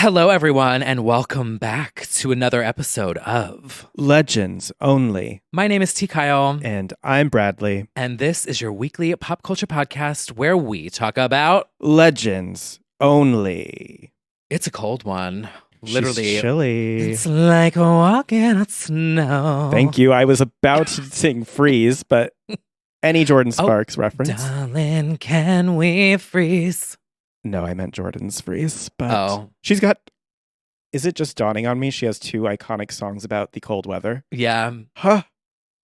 Hello, everyone, and welcome back to another episode of Legends Only. My name is T. Kyle, And I'm Bradley. and this is your weekly pop culture podcast where we talk about. Legends Only. It's a cold one. She's Literally. chilly. It's like walking on snow. Thank you. I was about to sing Freeze, but any Jordan Sparks reference. Darling, can we freeze? No, I meant Jordan's Freeze. But Oh. she's got. Is it just dawning on me? She has two iconic songs about the cold weather. Yeah. Huh.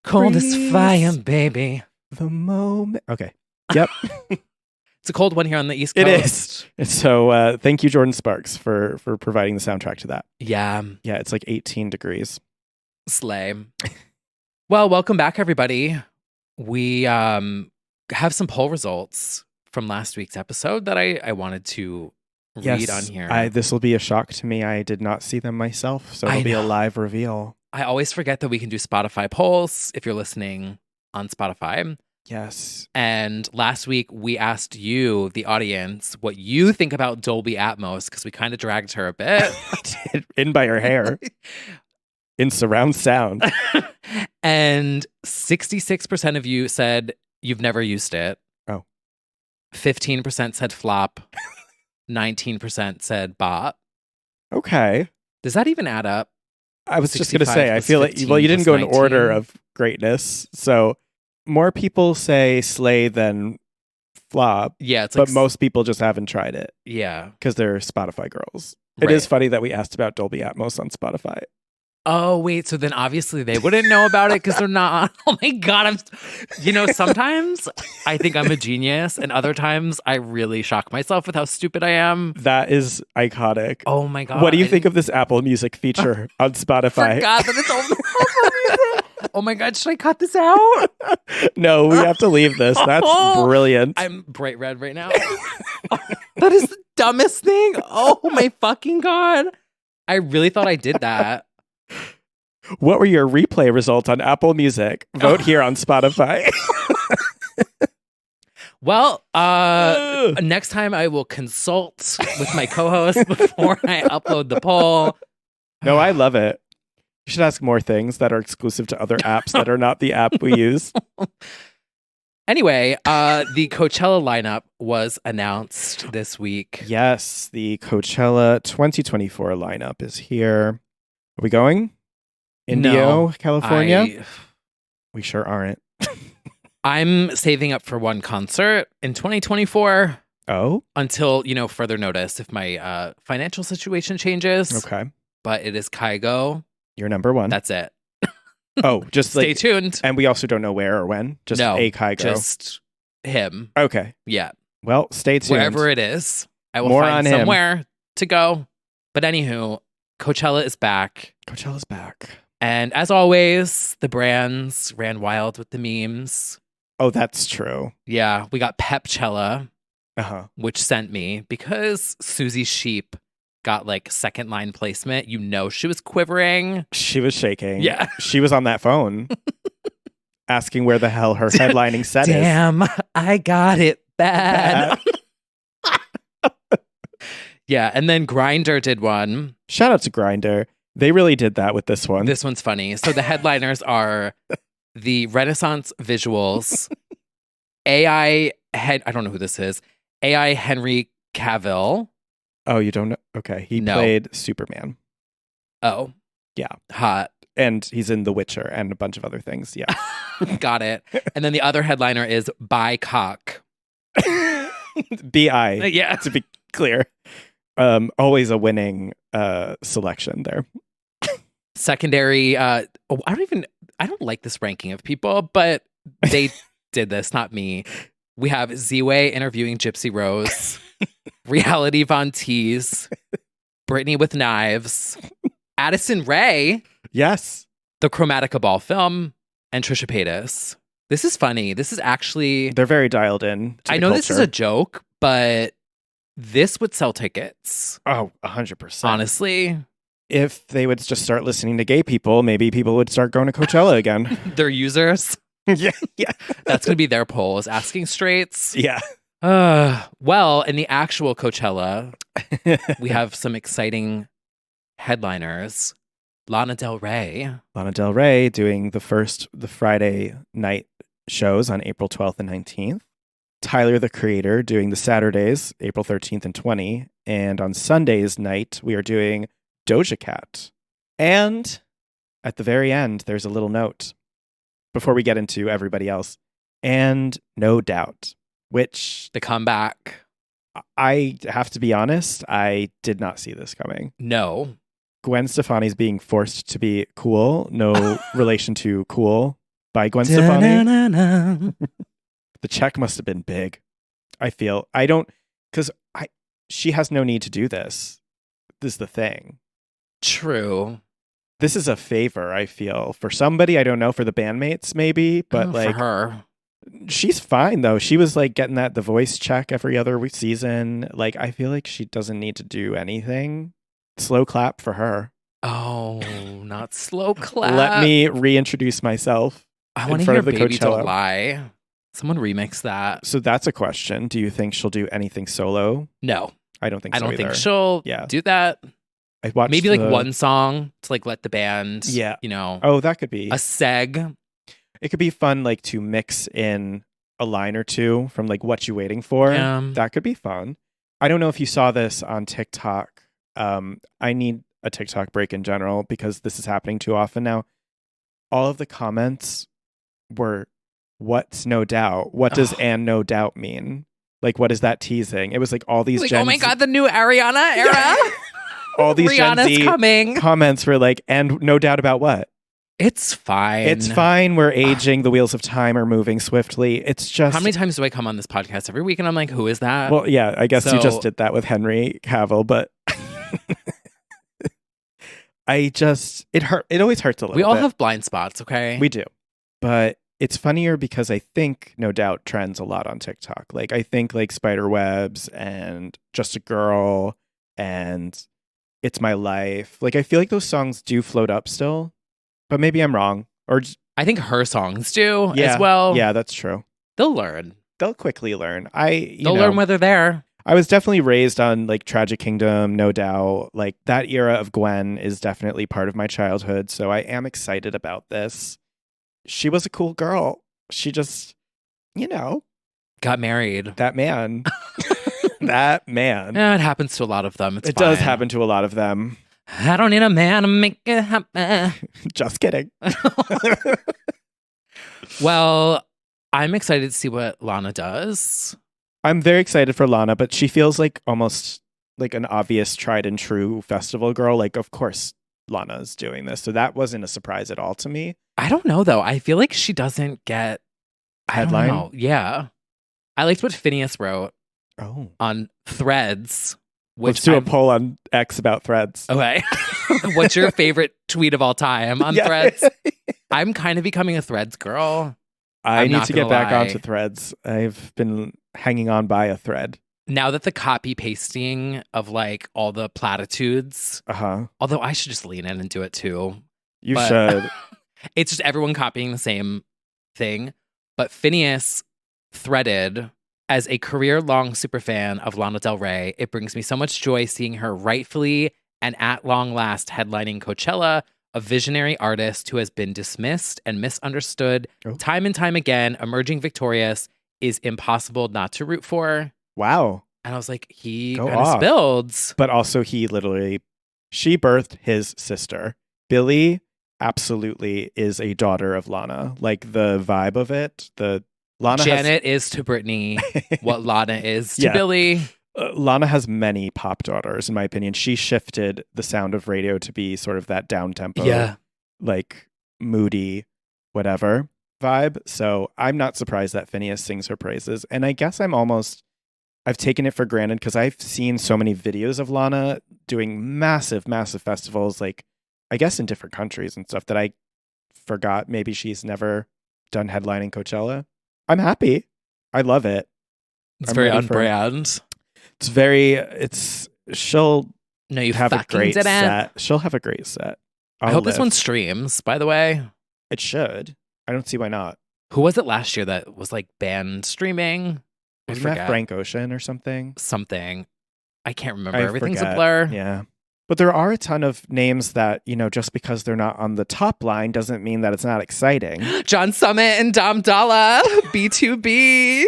Cold as Freeze. fire, baby. The moment. Okay. Yep. It's a cold one here on the East It Coast. is. So thank you, Jordan Sparks, for providing the soundtrack to that. Yeah. Yeah, it's like 18 degrees. Slay. Well, welcome back, everybody. We have some poll results from last week's episode that I wanted to read on here. This will be a shock to me. I did not see them myself, so it'll be a live reveal. I always forget that we can do Spotify polls if you're listening on Spotify. Yes. And last week we asked you, the audience, what you think about Dolby Atmos because we kind of dragged her a bit. I did, in by her hair. In surround sound. And 66% of you said you've never used it. Oh. 15% said flop. 19% said bot. Okay. Does that even add up? I was just going to 65 say, I plus feel like, 15 well, you didn't plus go in order 19. of greatness. So more people say slay than flop, Yeah, it's like but most people just haven't tried it yeah. because they're Spotify girls. It Right. is funny that we asked about Dolby Atmos on Spotify. Oh, wait. So then obviously they wouldn't know about it because they're not. Oh my God. Sometimes I think I'm a genius and other times I really shock myself with how stupid I am. That is iconic. Oh my God. What do you think of this Apple Music feature on Spotify? Forgot that it's only Oh my God. Should I cut this out? No, we have to leave this. That's brilliant. I'm bright red right now. That is the dumbest thing. Oh my fucking God. I really thought I did that. What were your replay results on Apple Music? Vote here on Spotify. Well, next time I will consult with my co-host before I upload the poll. No, I love it. You should ask more things that are exclusive to other apps that are not the app we use. Anyway, the Coachella lineup was announced this week. Yes, the Coachella 2024 lineup is here. Are we going? Indio, No, California? We sure aren't. I'm saving up for one concert in 2024 Oh, until, further notice if my financial situation changes. okay. But it is Kygo. You're number one. That's it. Oh, just Stay like, tuned. and we also don't know where or when. Just No, a Kygo. Just him. Okay. Yeah. Well, stay tuned. Wherever it is, I will More find on him. somewhere to go. But anywho, Coachella is back. Coachella's back. And as always, the brands ran wild with the memes. Oh, that's true. Yeah, we got Pepchella, Uh-huh. which sent me because Susie Sheep got like second line placement. She was quivering. She was shaking. Yeah. She was on that phone asking where the hell her headlining set is. Damn, I got it bad. Yeah, and then Grindr did one. Shout out to Grindr. They really did that with this one. This one's funny. So the headliners are the Renaissance Visuals, I don't know who this is, AI Henry Cavill. Oh, you don't know? Okay. He No. played Superman. Oh. Yeah. Hot. And he's in The Witcher and a bunch of other things. Yeah. Got it. And then the other headliner is Cock. B.I. Yeah. To be clear. Always a winning selection there. Secondary, I don't like this ranking of people, but they did this, not me. We have Z-Way interviewing Gypsy Rose, Reality Von Teese, Brittany with Knives, Addison Rae, Yes. the Chromatica Ball film, and Trisha Paytas. This is funny. This is actually, They're very dialed in. I know this is a joke, but this would sell tickets. Oh, 100%. Honestly, If they would just start listening to gay people, maybe people would start going to Coachella again. their users, Yeah. Yeah. that's going to be their poll, is asking straights. Yeah. Well, in the actual Coachella, we have some exciting headliners. Lana Del Rey. Lana Del Rey doing the Friday night shows on April 12th and 19th. Tyler, the Creator, doing the Saturdays, April 13th and 20. And on Sunday's night, we are doing Doja Cat. And at the very end, there's a little note before we get into everybody else. And No Doubt, which The comeback. I have to be honest, I did not see this coming. No. Gwen Stefani's being forced to be cool. No relation to Cool by Gwen Stefani. The check must have been big. I feel. She has no need to do this. This is the thing. True. This is a favor, I feel. For somebody, I don't know, for the bandmates maybe, but for her. She's fine though. She was like getting The Voice check every other season. Like, I feel like she doesn't need to do anything. Slow clap for her. Oh, not slow clap. Let me reintroduce myself. I want to hear Baby Don't Lie. Someone remix that. So that's a question. Do you think she'll do anything solo? No. I don't think so I don't either. think she'll do that. I watched maybe like one song to like let the band, Oh, that could be a seg. It could be fun, like to mix in a line or two from like What You Waiting For. That could be fun. I don't know if you saw this on TikTok. I need a TikTok break in general because this is happening too often now. All of the comments were, "What's No Doubt? What does and No Doubt mean? Like, what is that teasing?" It was like all these oh my God, the new Ariana era. All these Rihanna's Gen Z coming. Comments were like, "And no doubt about what?" It's fine. It's fine. We're aging. The wheels of time are moving swiftly. It's just... How many times do I come on this podcast every week and I'm like, who is that? Well, yeah, I guess you just did that with Henry Cavill, but it hurt. It always hurts a little bit. We all have blind spots, okay? We do. But it's funnier because I think No Doubt trends a lot on TikTok. Like, I think like Spiderwebs and Just a Girl and It's My Life. Like, I feel like those songs do float up still. But maybe I'm wrong. Or I think her songs do as well. Yeah, that's true. They'll learn. They'll quickly learn. They'll learn where they're there. I was definitely raised on like Tragic Kingdom, No Doubt. Like that era of Gwen is definitely part of my childhood. So I am excited about this. She was a cool girl. She just, got married. That man. That man. Yeah, it happens to a lot of them. It does happen to a lot of them. I don't need a man to make it happen. Just kidding. Well, I'm excited to see what Lana does. I'm very excited for Lana, but she feels like almost like an obvious tried and true festival girl. Like, of course, Lana's doing this. So that wasn't a surprise at all to me. I don't know, though. I feel like she doesn't get... Headline? I don't know. Yeah. I liked what Phineas wrote on Threads. Let's do a poll on X about Threads. Okay. What's your favorite tweet of all time on Threads? I'm kind of becoming a Threads girl. I need to get back onto Threads. I've been hanging on by a thread. Now that the copy pasting of like all the platitudes, although I should just lean in and do it too. You should. It's just everyone copying the same thing. But Phineas threaded, as a career-long superfan of Lana Del Rey, it brings me so much joy seeing her rightfully and at long last headlining Coachella, a visionary artist who has been dismissed and misunderstood time and time again, emerging victorious, is impossible not to root for. Wow. And I was like, he kind of spilled. But also she birthed his sister. Billie absolutely is a daughter of Lana. Like the vibe of it, Janet is to Britney what Lana is to Billie. Lana has many pop daughters, in my opinion. She shifted the sound of radio to be sort of that down-tempo, like moody, whatever vibe. So I'm not surprised that Phineas sings her praises. And I guess I've taken it for granted because I've seen so many videos of Lana doing massive, massive festivals, like I guess in different countries and stuff, that I forgot maybe she's never done headlining Coachella. I'm happy. I love it. It's very on brand. She'll have a great set. She'll have a great set. I hope this one streams, by the way. It should. I don't see why not. Who was it last year that was like banned streaming? Wasn't that Frank Ocean or something? Something. I can't remember. Everything's a blur. Yeah. But there are a ton of names that, just because they're not on the top line doesn't mean that it's not exciting. John Summit and Dom Dalla, B2B.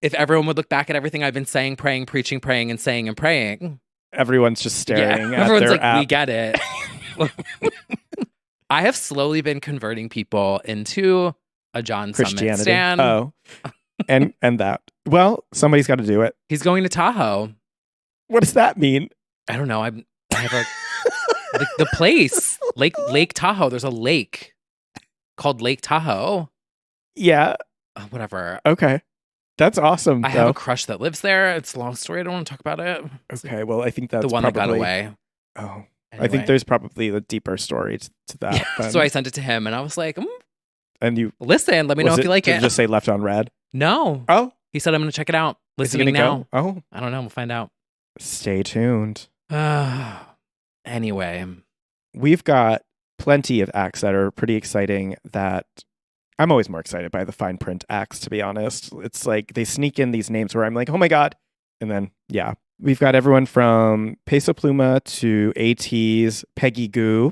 If everyone would look back at everything I've been saying, praying, preaching, praying, and saying and praying. Everyone's just staring at everyone's their like, app. We get it. I have slowly been converting people into a John Summit stan. Oh, and that. Well, somebody's got to do it. He's going to Tahoe. What does that mean? I don't know. I have the place, Lake Tahoe. There's a lake called Lake Tahoe. Yeah. Whatever. Okay. That's awesome. I have a crush that lives there. It's a long story. I don't want to talk about it. Okay. Well, I think that's the one probably... that got away. Oh. Anyway. I think there's probably a deeper story to that. Yeah. So I sent it to him and I was like, and you listen, let me know if you like it. Did you just say left on red? No. Oh. He said I'm going to check it out. Listening now. Go? Oh. I don't know. We'll find out. Stay tuned. Anyway. We've got plenty of acts that are pretty exciting that I'm always more excited by the fine print acts, to be honest. It's like they sneak in these names where I'm like, oh my God. And then, yeah. We've got everyone from Peso Pluma to AT's Peggy Goo.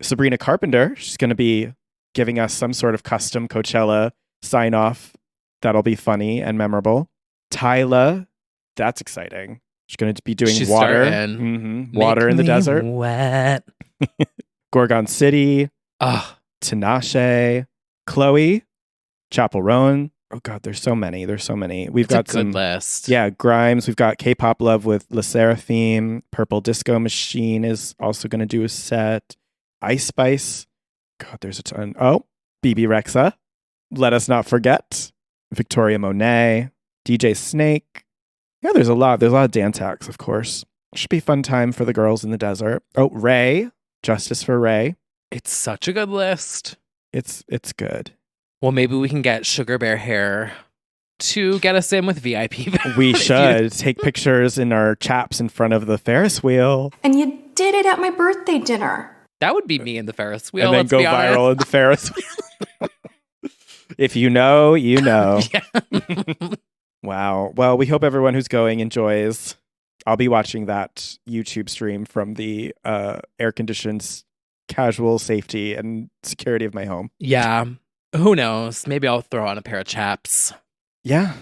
Sabrina Carpenter. She's going to be giving us some sort of custom Coachella sign-off that'll be funny and memorable. Tyla. That's exciting. She's going to be doing water. Water in the desert. Wet. Gorgon City. Tinashe. Chloe. Chapel Roan. Oh God, there's so many. We've got some good list. Yeah, Grimes. We've got K-pop Love with La Seraphim. Purple Disco Machine is also going to do a set. Ice Spice. God, there's a ton. Oh, BB Rexa. Let us not forget. Victoria Monet. DJ Snake. Yeah, there's a lot. There's a lot of dance acts, of course. Should be a fun time for the girls in the desert. Oh, Ray. Justice for Ray. It's such a good list. It's good. Well, maybe we can get Sugar Bear Hair to get us in with VIP. We should take pictures in our chaps in front of the Ferris wheel. And you did it at my birthday dinner. That would be me in the Ferris wheel. And then go viral in the Ferris wheel. If you know, you know. Yeah. Wow. Well, we hope everyone who's going enjoys. I'll be watching that YouTube stream from the air-conditioned casual safety and security of my home. Yeah. Who knows? Maybe I'll throw on a pair of chaps. Yeah.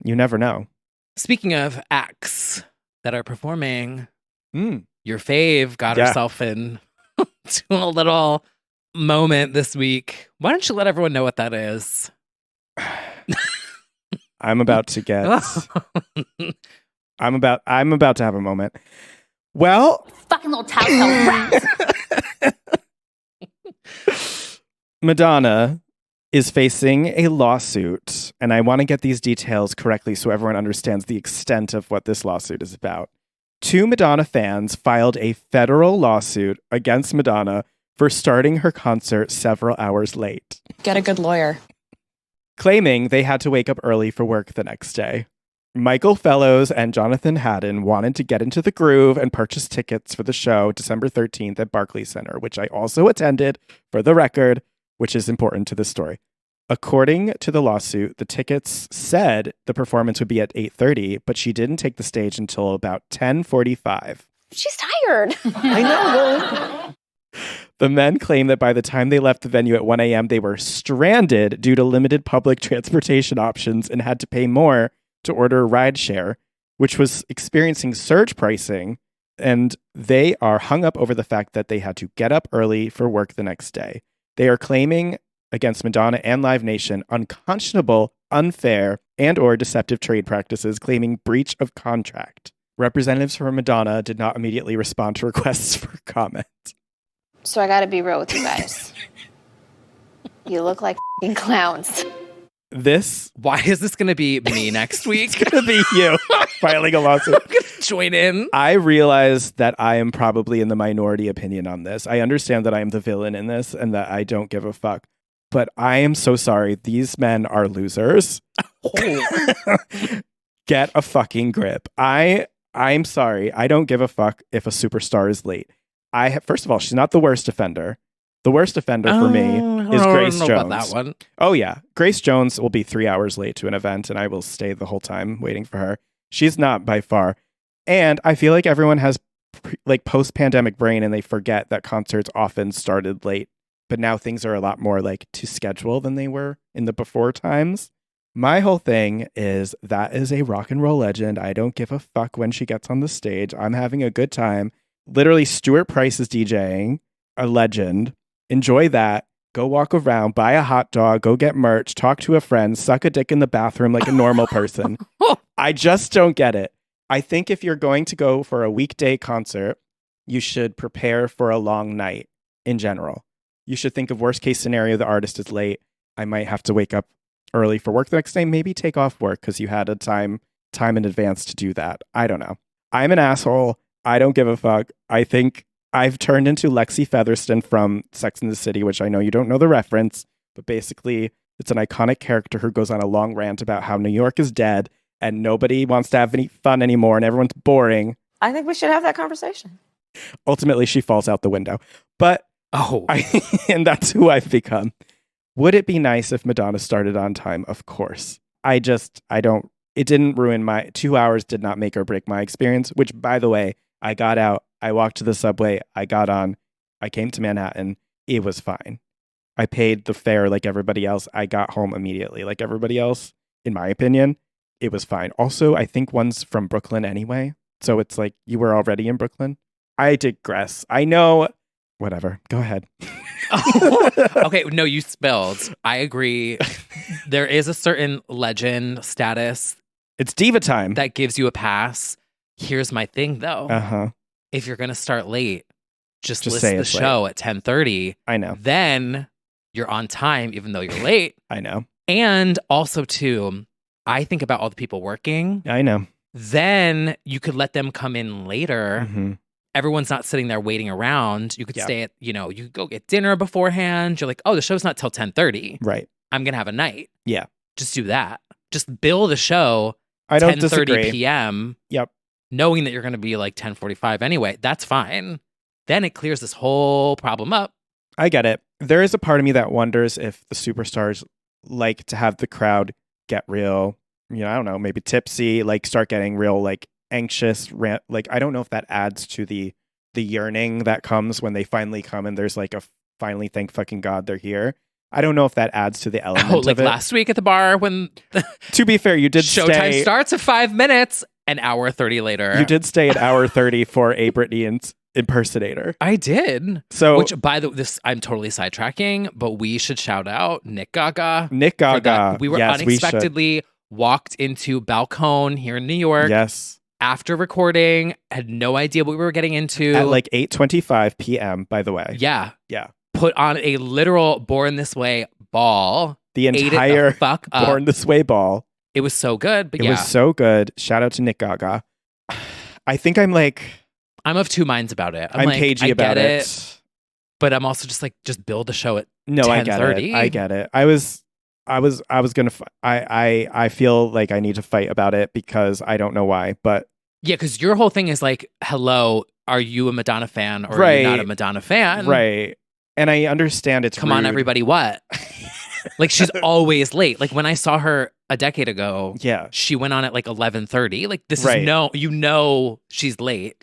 You never know. Speaking of acts that are performing, your fave got herself in to a little moment this week. Why don't you let everyone know what that is? I'm about to get I'm about to have a moment. Well, fucking little tattletale rat. Madonna is facing a lawsuit, and I want to get these details correctly so everyone understands the extent of what this lawsuit is about. 2 Madonna fans filed a federal lawsuit against Madonna for starting her concert several hours late. Get a good lawyer. Claiming they had to wake up early for work the next day. Michael Fellows and Jonathan Haddon wanted to get into the groove and purchase tickets for the show December 13th at Barclays Center, which I also attended, for the record, which is important to this story. According to the lawsuit, the tickets said the performance would be at 8:30, but she didn't take the stage until about 10:45. She's tired. I know. The men claim that by the time they left the venue at 1 a.m., they were stranded due to limited public transportation options and had to pay more to order a rideshare, which was experiencing surge pricing. And they are hung up over the fact that they had to get up early for work the next day. They are claiming against Madonna and Live Nation unconscionable, unfair, and or deceptive trade practices, claiming breach of contract. Representatives from Madonna did not immediately respond to requests for comment. So I gotta be real with you guys. You look like f***ing clowns. Why is this going to be me next week? It's going to be you filing a lawsuit. I'm going to join in. I realize that I am probably in the minority opinion on this. I understand that I am the villain in this and that I don't give a fuck. But I am so sorry. These men are losers. Get a fucking grip. I'm sorry. I don't give a fuck if a superstar is late. First of all, she's not the worst offender. The worst offender for me is Grace Jones. About that one. Oh, yeah. Grace Jones will be 3 hours late to an event, and I will stay the whole time waiting for her. She's not by far. And I feel like everyone has post-pandemic brain, and they forget that concerts often started late. But now things are a lot more like to schedule than they were in the before times. My whole thing is that is a rock and roll legend. I don't give a fuck when she gets on the stage. I'm having a good time. Literally, Stuart Price is DJing, a legend. Enjoy that. Go walk around, buy a hot dog, go get merch, talk to a friend, suck a dick in the bathroom like a normal person. I just don't get it. I think if you're going to go for a weekday concert, you should prepare for a long night in general. You should think of worst case scenario, the artist is late. I might have to wake up early for work the next day. Maybe take off work because you had a time in advance to do that. I don't know. I'm an asshole. I don't give a fuck. I think I've turned into Lexi Featherston from Sex and the City, which I know you don't know the reference, but basically it's an iconic character who goes on a long rant about how New York is dead and nobody wants to have any fun anymore and everyone's boring. I think we should have that conversation. Ultimately, she falls out the window. But and that's who I've become. Would it be nice if Madonna started on time? Of course. I don't, it didn't ruin my 2 hours, did not make or break my experience, which by the way, I got out, I walked to the subway, I got on, I came to Manhattan, it was fine. I paid the fare like everybody else. I got home immediately like everybody else. In my opinion, it was fine. Also, I think one's from Brooklyn anyway. So it's like you were already in Brooklyn. I digress. I know. Whatever. Go ahead. Okay. No, you spilled. I agree. There is a certain legend status. It's diva time. That gives you a pass. Here's my thing, though. Uh-huh. If you're going to start late, just list say the it's show late. at 10:30. I know. Then you're on time, even though you're late. I know. And also, too, I think about all the people working. I know. Then you could let them come in later. Mm-hmm. Everyone's not sitting there waiting around. You could stay at, you could go get dinner beforehand. You're like, oh, the show's not till 10:30. Right. I'm going to have a night. Yeah. Just do that. Just bill the show I don't 10:30 disagree. p.m. Yep. Knowing that you're going to be like 10:45 anyway. That's fine. Then it clears this whole problem up. I get it. There is a part of me that wonders if the superstars like to have the crowd get real, I don't know, maybe tipsy, like start getting real, like anxious, like I don't know if that adds to the yearning that comes when they finally come and there's like a finally thank fucking God they're here. I don't know if that adds to the element like of it. Last week at the bar when to be fair, you did showtime starts at 5 minutes, an hour 30 later. You did stay at hour 30 for a Britney impersonator. I did. So, which by the this I'm totally sidetracking, but we should shout out Nick Gaga. Nick Gaga. We were unexpectedly walked into Balcone here in New York. Yes. After recording, had no idea what we were getting into. At like 8:25 p.m., by the way. Yeah. Yeah. Put on a literal Born This Way ball. The entire Born This Way ball. It was so good, but it was so good. Shout out to Nick Gaga. I think I'm of two minds about it. I'm like, cagey about it. But I'm also just like, just build the show at 10:30. I get it. I was gonna. I feel like I need to fight about it because I don't know why. But yeah, because your whole thing is like, hello, are you a Madonna fan or are you not a Madonna fan? Right. And I understand it's Come on, everybody, what? Like she's always late. Like when I saw her a decade ago, she went on at like 11:30. Like this is she's late.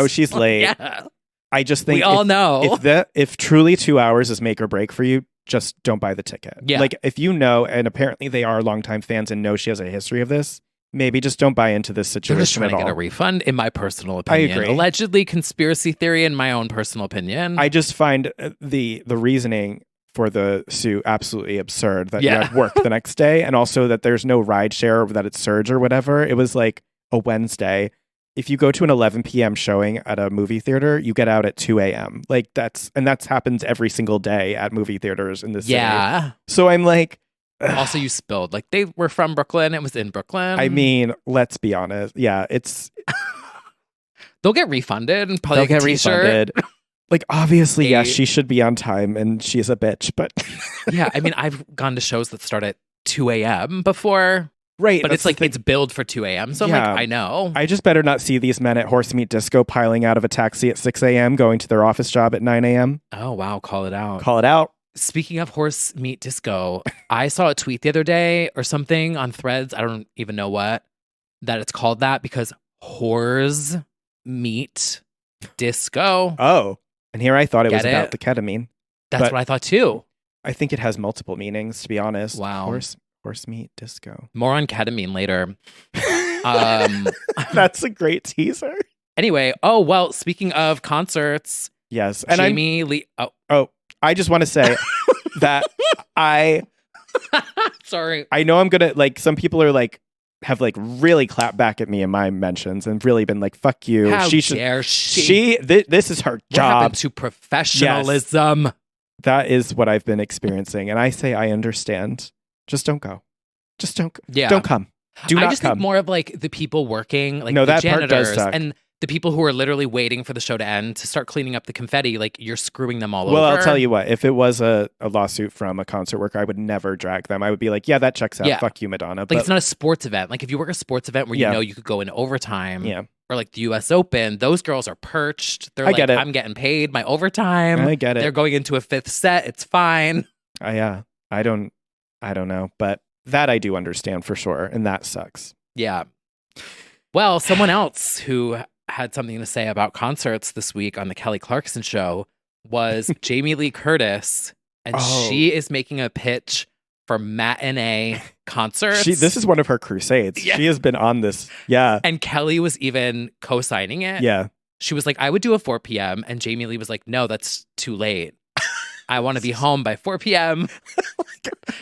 She's late. Yeah. I just think we all know if truly 2 hours is make or break for you, just don't buy the ticket. Yeah. Like if and apparently they are longtime fans and know she has a history of this, maybe just don't buy into this situation. They're just trying to get a refund, in my personal opinion. I agree. Allegedly conspiracy theory, in my own personal opinion. I just find the reasoning for the suit absolutely absurd that you have work the next day, and also that there's no ride share, or that it's surge or whatever. It was like a Wednesday. If you go to an 11 p.m. showing at a movie theater, you get out at 2 a.m. Like that's happens every single day at movie theaters in this city. Yeah. So I'm like, also, you spilled. Like they were from Brooklyn. It was in Brooklyn. I mean, let's be honest. Yeah, they'll get refunded and probably get refunded. Like obviously, yes, she should be on time, and she's a bitch. But yeah, I mean, I've gone to shows that start at 2 a.m. before. Right. But it's like, it's billed for 2 a.m. So I'm like, I know. I just better not see these men at Horse Meat Disco piling out of a taxi at 6 a.m. going to their office job at 9 a.m. Oh, wow. Call it out. Call it out. Speaking of Horse Meat Disco, I saw a tweet the other day or something on Threads. I don't even know what, that it's called that because Horse Meat Disco. Oh. And here I thought it was about the ketamine. That's what I thought too. I think it has multiple meanings, to be honest. Wow. Horse meat disco. More on ketamine later. That's a great teaser. Anyway, oh, well, speaking of concerts. Yes. And Jamie Lee. Oh, I just want to say that Sorry. I know I'm going to, like, some people are like, have like really clapped back at me in my mentions and really been like, fuck you. How dare she? This is her job. What happened to professionalism? Yes. That is what I've been experiencing. And I say, I understand. Just don't go. Just don't. Yeah. Don't come. Do not come. I just think more of like the people working, like no, the that janitors part does suck. And the people who are literally waiting for the show to end to start cleaning up the confetti. Like you're screwing them all over. Well, I'll tell you what, if it was a lawsuit from a concert worker, I would never drag them. I would be like, yeah, that checks out. Yeah. Fuck you, Madonna. Like it's not a sports event. Like if you work a sports event where you know you could go in overtime. Yeah. Or like the US Open, those girls are perched. They're like, I'm getting paid my overtime. I get it. They're going into a fifth set. It's fine. Yeah. I don't know. But that I do understand for sure. And that sucks. Yeah. Well, someone else who had something to say about concerts this week on the Kelly Clarkson show was Jamie Lee Curtis. And she is making a pitch for matinee concerts. This is one of her crusades. Yeah. She has been on this. Yeah. And Kelly was even co-signing it. Yeah. She was like, I would do a 4 p.m. And Jamie Lee was like, no, that's too late. I want to be home by 4 p.m.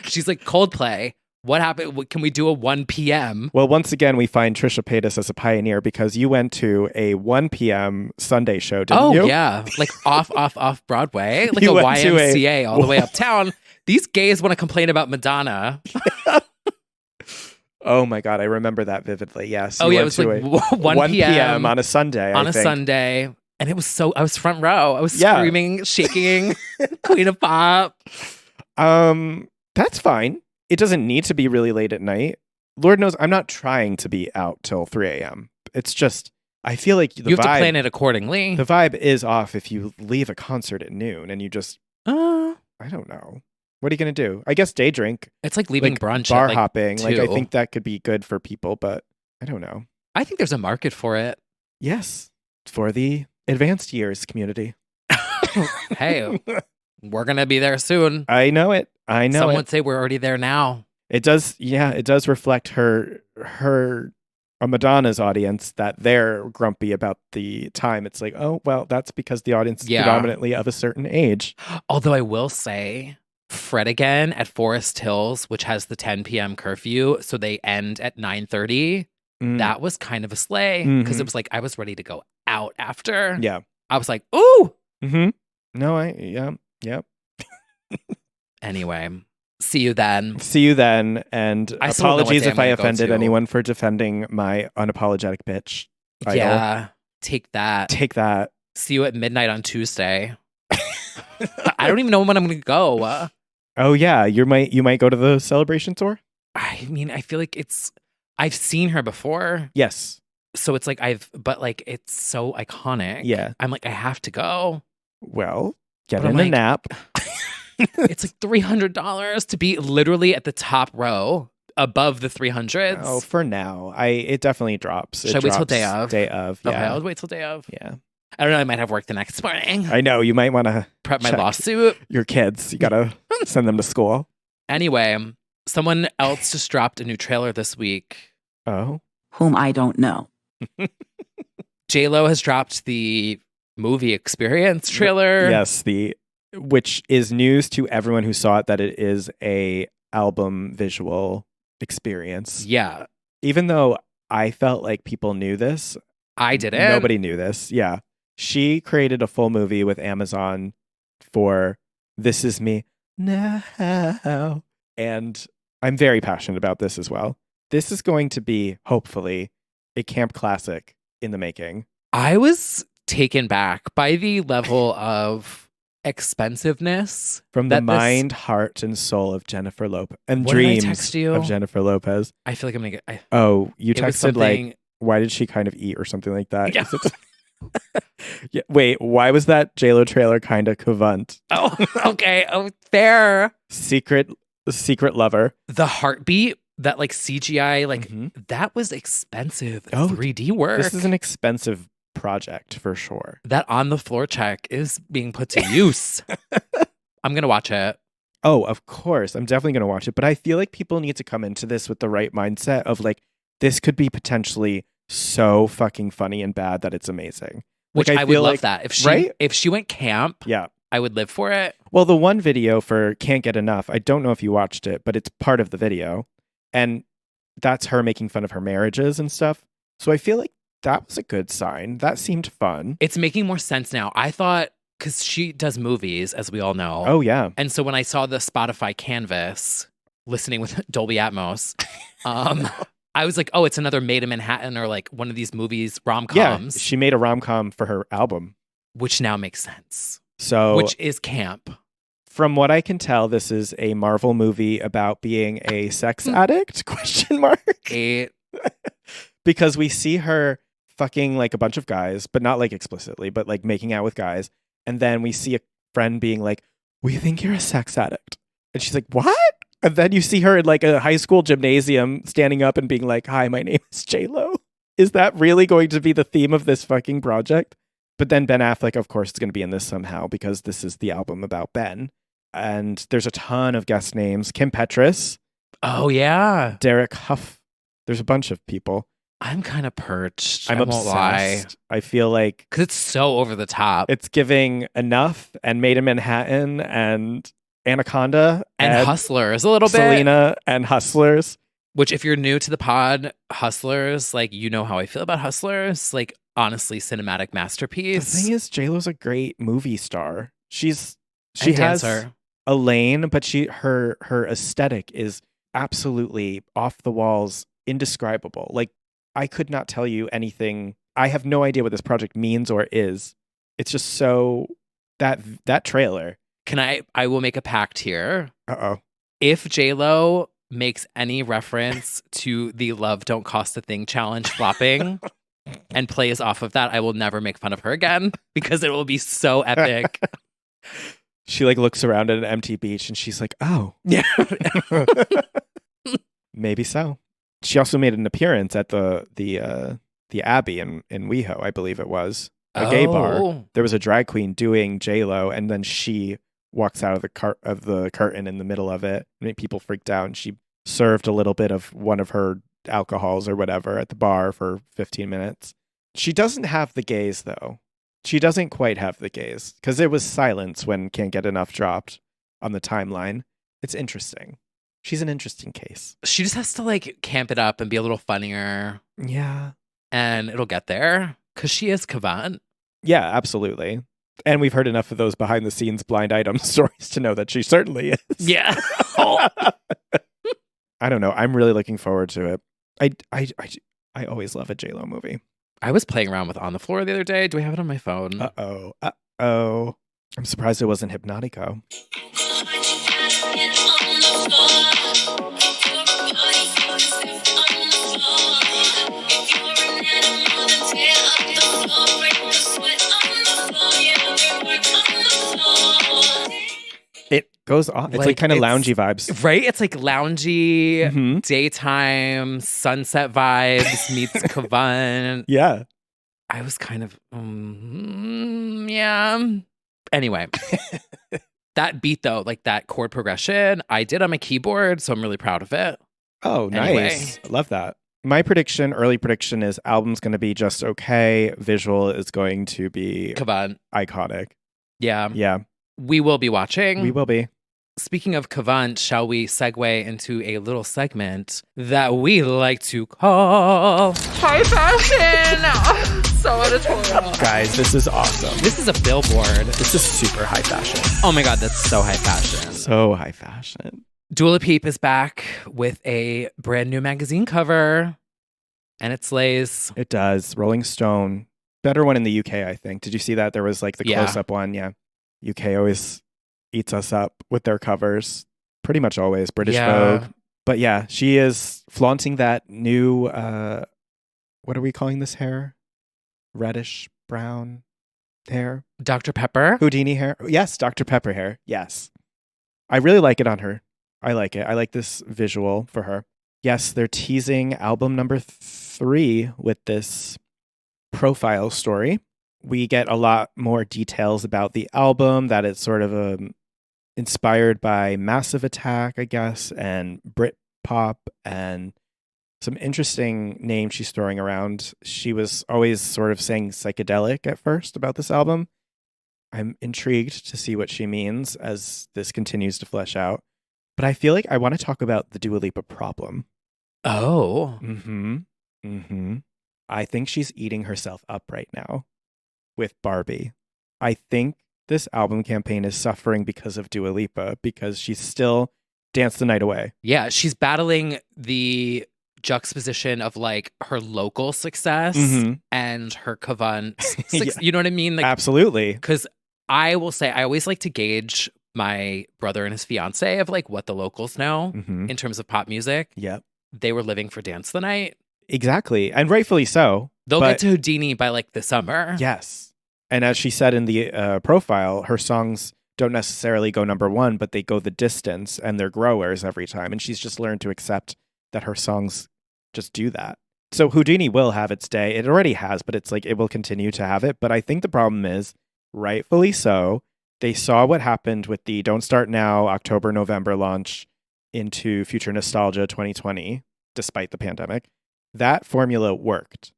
She's like, Coldplay. What happened? Can we do a 1 p.m.? Well, once again, we find Trisha Paytas as a pioneer because you went to a 1 p.m. Sunday show, didn't you? Oh, yeah. Like off Broadway. Like a YMCA all the way uptown. These gays want to complain about Madonna. Oh, my God. I remember that vividly. Yes. Oh, yeah. It was like 1 p.m. on a Sunday, On a Sunday. And it was I was front row. I was screaming, shaking, Queen of Pop. That's fine. It doesn't need to be really late at night. Lord knows I'm not trying to be out till 3 a.m. It's just, I feel like you have to plan it accordingly. The vibe is off if you leave a concert at noon and you just, I don't know. What are you going to do? I guess day drink. It's like leaving brunch. Bar at hopping. 2. Like I think that could be good for people, but I don't know. I think there's a market for it. Yes. For the advanced years community. Hey, we're going to be there soon. I know it. Some would say we're already there now. It does. Yeah, it does reflect Madonna's audience that they're grumpy about the time. It's like, oh, well, that's because the audience is predominantly of a certain age. Although I will say, Fred Again at Forest Hills, which has the 10 p.m. curfew, so they end at 9:30. That was kind of a slay because it was like I was ready to go out after. Yeah. I was like, ooh. Mm-hmm. No, yep. Anyway, see you then. And apologies if I offended anyone for defending my unapologetic bitch. Yeah, take that. See you at midnight on Tuesday. I don't even know when I'm going to go. Oh yeah, you might go to the Celebration tour? I mean, I feel like I've seen her before. Yes. So it's like but like it's so iconic. Yeah. I'm like, I have to go. Well, get in a nap. It's like $300 to be literally at the top row above the 300s. Oh, for now. It definitely drops. Should I wait till day of? Day of, yeah. Okay, I'll wait till day of. Yeah. I don't know. I might have work the next morning. I know. You might want to prep my lawsuit. Your kids. You got to send them to school. Anyway, someone else just dropped a new trailer this week. Oh? Whom I don't know. J-Lo has dropped the movie Experience trailer. Yes, which is news to everyone who saw it that it is a album visual experience. Yeah. Even though I felt like people knew this. I didn't. Nobody knew this. Yeah. She created a full movie with Amazon for This Is Me Now. And I'm very passionate about this as well. This is going to be, hopefully, a camp classic in the making. I was taken back by the level of expensiveness. From the mind, heart, and soul of Jennifer Lopez. And What did I dreams text you? of Jennifer Lopez. I feel like I'm going to get... You texted like, why did she kind of eat or something like that? Yeah. Yeah, wait, why was that JLo trailer kind of cavant? Oh, okay. Oh, fair. Secret lover. The heartbeat, that like CGI, like that was expensive 3D work. This is an expensive project for sure. That on the floor check is being put to use. I'm going to watch it. Oh, of course. I'm definitely going to watch it. But I feel like people need to come into this with the right mindset of like, this could be potentially so fucking funny and bad that it's amazing. Which like, I would love that. If she went camp, yeah, I would live for it. Well, the one video for Can't Get Enough, I don't know if you watched it, but it's part of the video. And that's her making fun of her marriages and stuff. So I feel like that was a good sign. That seemed fun. It's making more sense now. I thought, because she does movies, as we all know. Oh, yeah. And so when I saw the Spotify canvas, listening with Dolby Atmos, I was like, oh, it's another Made in Manhattan or like one of these movies, rom-coms. Yeah, she made a rom-com for her album. Which now makes sense. So, which is camp. From what I can tell, this is a Marvel movie about being a sex addict, ? Because we see her fucking like a bunch of guys, but not like explicitly, but like making out with guys. And then we see a friend being like, we think you're a sex addict. And she's like, what? And then you see her in like a high school gymnasium standing up and being like, hi, my name is JLo. Is that really going to be the theme of this fucking project? But then Ben Affleck, of course, is going to be in this somehow because this is the album about Ben. And there's a ton of guest names. Kim Petras. Oh, yeah. Derek Huff. There's a bunch of people. I'm kind of perched. I'm obsessed. Won't lie. I feel like... Because it's so over the top. It's giving Enough and Made in Manhattan and Anaconda. And Hustlers a little bit. Selena and Hustlers. Which, if you're new to the pod, Hustlers, like, you know how I feel about Hustlers. Like, honestly, cinematic masterpiece. The thing is, JLo's a great movie star. She has dancer. A lane, but her aesthetic is absolutely off the walls, indescribable. Like, I could not tell you anything. I have no idea what this project means or is. It's just so that trailer. I will make a pact here. Uh-oh. If JLo makes any reference to the Love Don't Cost a Thing challenge flopping and plays off of that, I will never make fun of her again because it will be so epic. She like looks around at an empty beach and she's like, oh. Yeah. Maybe so. She also made an appearance at the Abbey in WeHo, I believe it was. A gay bar. There was a drag queen doing JLo, and then she walks out of the curtain in the middle of it. And people freaked out, and she served a little bit of one of her alcohols or whatever at the bar for 15 minutes. She doesn't have the gaze, though. She doesn't quite have the gaze, because there was silence when Can't Get Enough dropped on the timeline. It's interesting. She's an interesting case. She just has to like camp it up and be a little funnier. Yeah. And it'll get there, because she is Cavant. Yeah, absolutely. And we've heard enough of those behind the scenes blind item stories to know that she certainly is. Yeah. I don't know. I'm really looking forward to it. I always love a JLo movie. I was playing around with On the Floor the other day. Do I have it on my phone? Uh-oh. I'm surprised it wasn't Hypnotico. It goes off. It's like kind of loungy vibes. Right? It's like loungy, daytime, sunset vibes meets Cavant. Yeah. I was kind of, yeah. Anyway. That beat, though, like that chord progression, I did on my keyboard, so I'm really proud of it. Oh, nice. Anyway. I love that. My early prediction is album's going to be just okay. Visual is going to be Cavant. Iconic. Yeah. Yeah. We will be watching. We will be. Speaking of Cavant, shall we segue into a little segment that we like to call High Fashion? So editorial. Guys, this is awesome. This is a billboard. This is super high fashion. Oh my God, that's so high fashion. So high fashion. Dua Lipa is back with a brand new magazine cover, and it slays. It does. Rolling Stone. Better one in the UK, I think. Did you see that? There was like the close-up one. Yeah. UK always eats us up with their covers. Pretty much always. British Yeah. Vogue. But yeah, she is flaunting that new, what are we calling this hair? Reddish brown hair? Dr. Pepper. Houdini hair? Yes, Dr. Pepper hair. Yes. I really like it on her. I like it. I like this visual for her. Yes, they're teasing album number 3 with this profile story. We get a lot more details about the album, that it's sort of inspired by Massive Attack, I guess, and Britpop, and some interesting names she's throwing around. She was always sort of saying psychedelic at first about this album. I'm intrigued to see what she means as this continues to flesh out. But I feel like I want to talk about the Dua Lipa problem. Oh. I think she's eating herself up right now with Barbie. I think this album campaign is suffering because of Dua Lipa, because she's still Dance the Night Away. Yeah, she's battling the juxtaposition of like her local success and her Cavant. You know what I mean? Like, absolutely. Because I will say, I always like to gauge my brother and his fiance of like what the locals know in terms of pop music. Yep. They were living for Dance the Night. Exactly. And rightfully so. They'll get to Houdini by like the summer. Yes. And as she said in the profile, her songs don't necessarily go number 1, but they go the distance and they're growers every time. And she's just learned to accept that her songs just do that. So Houdini will have its day. It already has, but it's like it will continue to have it. But I think the problem is, rightfully so, they saw what happened with the Don't Start Now October, November launch into Future Nostalgia 2020, despite the pandemic. That formula worked.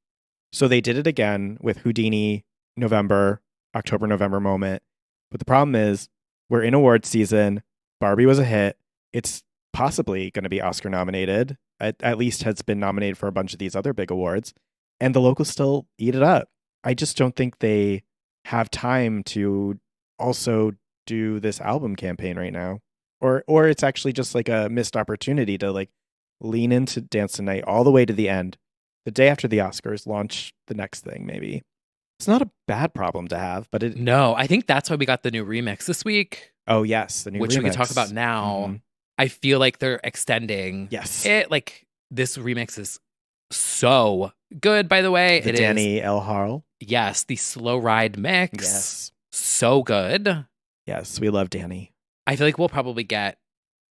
So they did it again with Houdini, November, October, November moment. But the problem is, we're in awards season. Barbie was a hit. It's possibly going to be Oscar nominated. At least has been nominated for a bunch of these other big awards. And the locals still eat it up. I just don't think they have time to also do this album campaign right now. Or it's actually just like a missed opportunity to like lean into Dance the Night all the way to the end. The day after the Oscars, launch the next thing, maybe. It's not a bad problem to have, but it... No, I think that's why we got the new remix this week. Oh, yes, the new which remix. We can talk about now. I feel like they're extending it. Like, this remix is so good, by the way. The Danny Elharl. Yes, the Slow Ride mix. Yes. So good. Yes, we love Danny. I feel like we'll probably get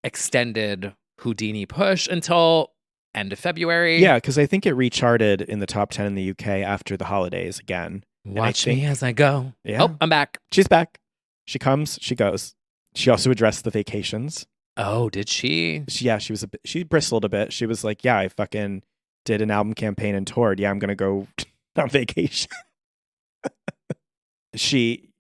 extended Houdini push until end of February. Yeah, because I think it recharted in the top 10 in the UK after the holidays again. Watch me as I go. Yeah. Oh, I'm back. She's back. She comes, she goes. She also addressed the vacations. Oh, did she? She bristled a bit. She was like, yeah, I fucking did an album campaign and toured. Yeah, I'm going to go on vacation.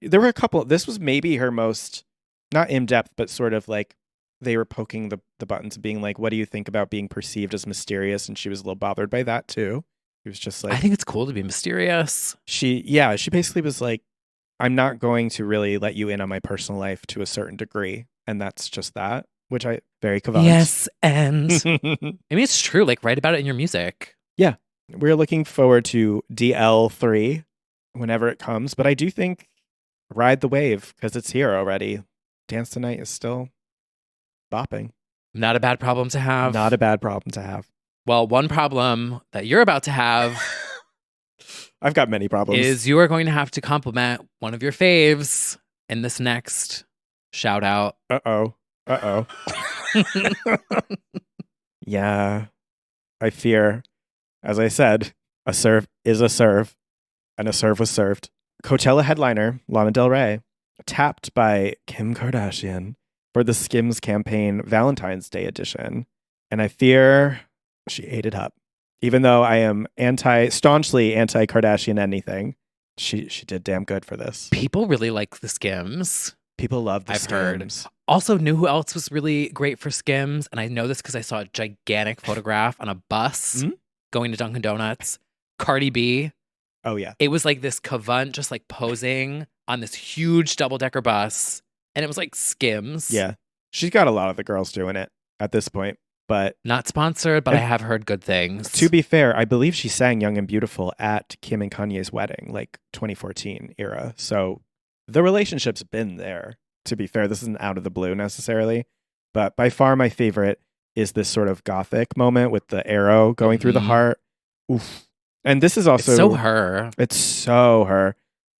There were a couple, this was maybe her most, not in-depth, but sort of like, they were poking the buttons, being like, what do you think about being perceived as mysterious? And she was a little bothered by that too. She was just like, I think it's cool to be mysterious. She basically was like, I'm not going to really let you in on my personal life to a certain degree. And that's just that, which I very Cavant. Yes, and I mean, it's true. Like, write about it in your music. Yeah. We're looking forward to DL3 whenever it comes. But I do think ride the wave because it's here already. Dance the Night is still bopping. Not a bad problem to have. Not a bad problem to have. Well, one problem that you're about to have I've got many problems. Is you are going to have to compliment one of your faves in this next shout out. Uh-oh. Yeah. I fear, as I said, a serve is a serve, and a serve was served. Coachella headliner Lana Del Rey tapped by Kim Kardashian for the Skims campaign Valentine's Day edition, and I fear she ate it up. Even though I am staunchly anti-Kardashian anything, she did damn good for this. People really like the Skims. People love the Heard. Skims. Also, knew who else was really great for Skims, and I know this because I saw a gigantic photograph on a bus going to Dunkin' Donuts. Cardi B. Oh, yeah. It was like this Cavant just like posing on this huge double-decker bus, and it was like Skims. Yeah. She's got a lot of the girls doing it at this point, but... Not sponsored, but I have heard good things. To be fair, I believe she sang Young and Beautiful at Kim and Kanye's wedding, like 2014 era. So the relationship's been there, to be fair. This isn't out of the blue necessarily. But by far my favorite is this sort of gothic moment with the arrow going through the heart. Oof. And this is also... It's so her. It's so her.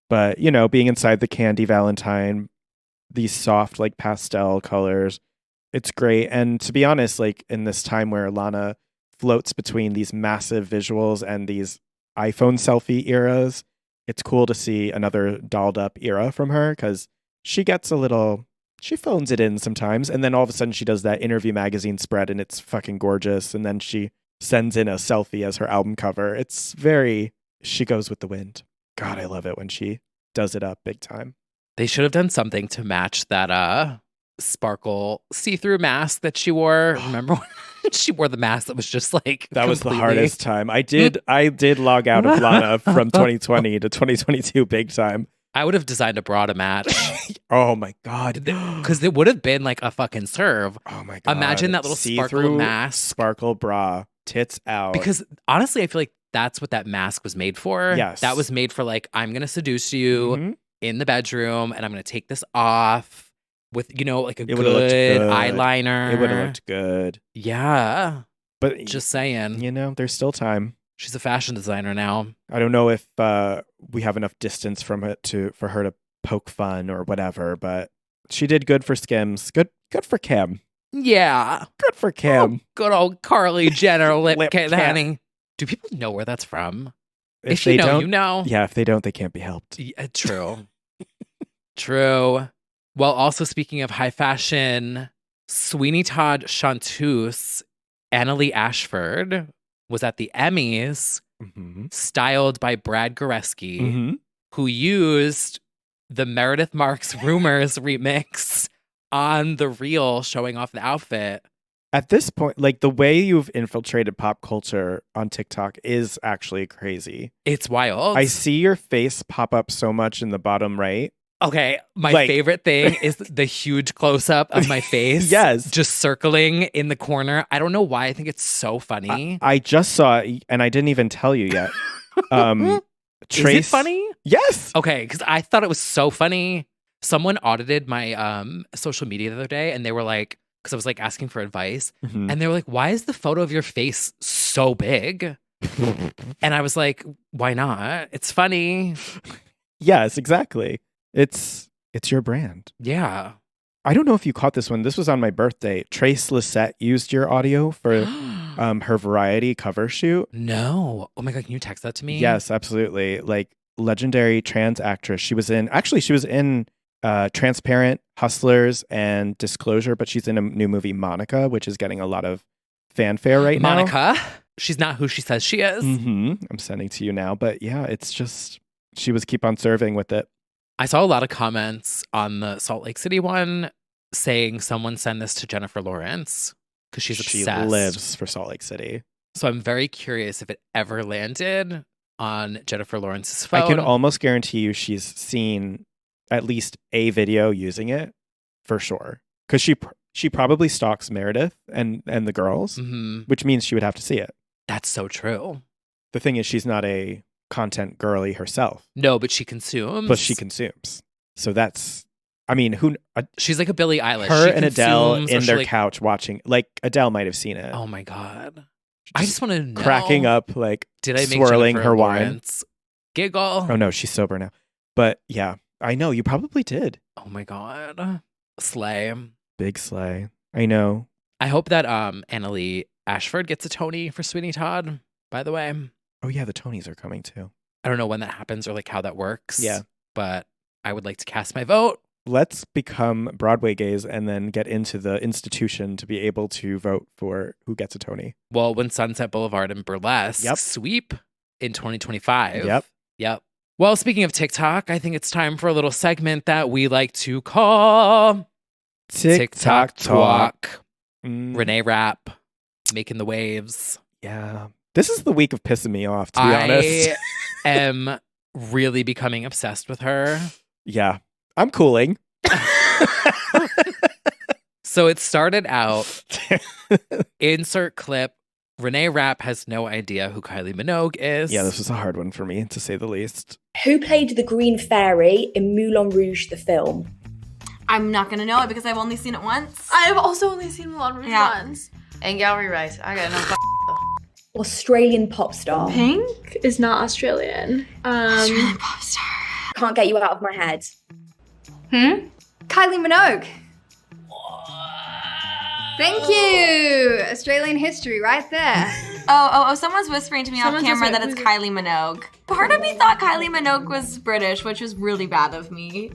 But, you know, being inside the candy Valentine, these soft, like, pastel colors, it's great. And to be honest, like, in this time where Lana floats between these massive visuals and these iPhone selfie eras, it's cool to see another dolled up era from her, because she gets a little... She phones it in sometimes, and then all of a sudden she does that Interview magazine spread, and it's fucking gorgeous, and then she sends in a selfie as her album cover. It's very... She goes with the wind. God, I love it when she does it up big time. They should have done something to match that sparkle see-through mask that she wore. Remember when she wore the mask that was just like... That was the hardest time. I did log out of Lana from 2020 to 2022 big time. I would have designed a bra to match. Oh my God. Because it would have been like a fucking serve. Oh my God. Imagine that little sparkle mask. Sparkle bra, tits out. Because honestly, I feel like that's what that mask was made for. Yes. That was made for like, I'm going to seduce you in the bedroom and I'm going to take this off with, you know, like a good eyeliner. It would have looked good. Yeah. But just saying. You know, there's still time. She's a fashion designer now. I don't know if we have enough distance from it for her to poke fun or whatever, but she did good for Skims. Good for Kim. Yeah. Good for Kim. Oh, good old Carly Jenner lip cat. canning. Do people know where that's from? If you they know, don't, you know. Yeah, if they don't, they can't be helped. Yeah, true. True. Well, also speaking of high fashion, Sweeney Todd Chanteuse, Annalie Ashford, was at the Emmys, styled by Brad Goreski, who used the Meredith Marks Rumors remix on the reel showing off the outfit. At this point, like, the way you've infiltrated pop culture on TikTok is actually crazy. It's wild. I see your face pop up so much in the bottom right. Okay, my favorite thing is the huge close-up of my face. Yes. Just circling in the corner. I don't know why. I think it's so funny. I just saw it, and I didn't even tell you yet. Is it funny? Yes. Okay, because I thought it was so funny. Someone audited my social media the other day, and they were like, because I was like asking for advice, and they were like, why is the photo of your face so big? And I was like, why not? It's funny. Yes, exactly. It's your brand. Yeah. I don't know if you caught this one. This was on my birthday. Trace Lysette used your audio for her Variety cover shoot. No. Oh my God, can you text that to me? Yes, absolutely. Like, legendary trans actress. She was in Transparent, Hustlers, and Disclosure, but she's in a new movie, Monica, which is getting a lot of fanfare right now. Monica? She's not who she says she is. I'm sending to you now. But yeah, it's just, she was keep on serving with it. I saw a lot of comments on the Salt Lake City one saying someone send this to Jennifer Lawrence because she's obsessed. She lives for Salt Lake City. So I'm very curious if it ever landed on Jennifer Lawrence's phone. I can almost guarantee you she's seen at least a video using it for sure. Because she probably stalks Meredith and the girls, which means she would have to see it. That's so true. The thing is, she's not a content girly herself. No, but she consumes. So that's, I mean, she's like a Billie Eilish. Her and Adele in their couch watching, like, Adele might have seen it. Oh my God. I just want to know. Cracking up, like, did I make swirling Jennifer her Lawrence wine. Giggle? Oh no, she's sober now. But yeah, I know, you probably did. Oh my God. Slay. Big slay. I know. I hope that Annalie Ashford gets a Tony for Sweeney Todd, by the way. Oh yeah, the Tonys are coming too. I don't know when that happens or like how that works. Yeah. But I would like to cast my vote. Let's become Broadway gays and then get into the institution to be able to vote for who gets a Tony. Well, when Sunset Boulevard and Burlesque sweep in 2025. Yep. Well, speaking of TikTok, I think it's time for a little segment that we like to call TikTok Talk. Renee Rapp, making the waves. Yeah. This is the week of pissing me off, to be honest. I am really becoming obsessed with her. Yeah. I'm cooling. So it started out, insert clip, Renee Rapp has no idea who Kylie Minogue is. Yeah, this was a hard one for me, to say the least. Who played the Green Fairy in Moulin Rouge, the film? I'm not going to know it because I've only seen it once. I've also only seen Moulin Rouge once. And Gallery Rice. I got no Australian pop star. Pink is not Australian. Australian pop star. Can't get you out of my head. Kylie Minogue. Thank you. Australian history right there. Oh, someone's whispering to me off camera that it's whispering. Kylie Minogue. Part of me thought Kylie Minogue was British, which was really bad of me.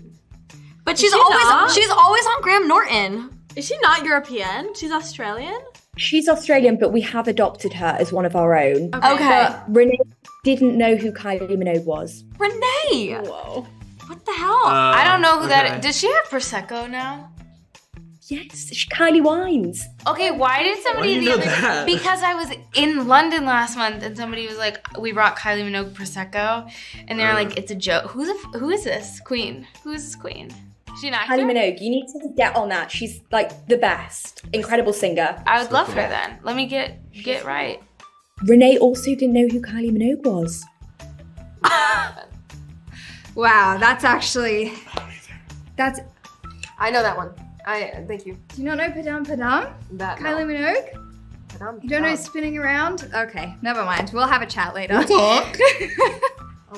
But she's always on Graham Norton. Is she not European? She's Australian? She's Australian, but we have adopted her as one of our own. Okay. But Renee didn't know who Kylie Minogue was. Renee! Whoa. What the hell? I don't know who that is. Does she have Prosecco now? Yes, it's Kylie Wines. Okay, why did somebody because I was in London last month and somebody was like, we brought Kylie Minogue Prosecco, and they were like, it's a joke. Who is this queen? Who is this queen? Is she an actor? Kylie Minogue, you need to get on that. She's like the best. Incredible singer. I would love her then. Let me get right. Renee also didn't know who Kylie Minogue was. Wow, that's I know that one. Thank you. Do you not know Padam Padam? That Kylie Minogue? You don't know spinning around? Okay, never mind. We'll have a chat later. I'll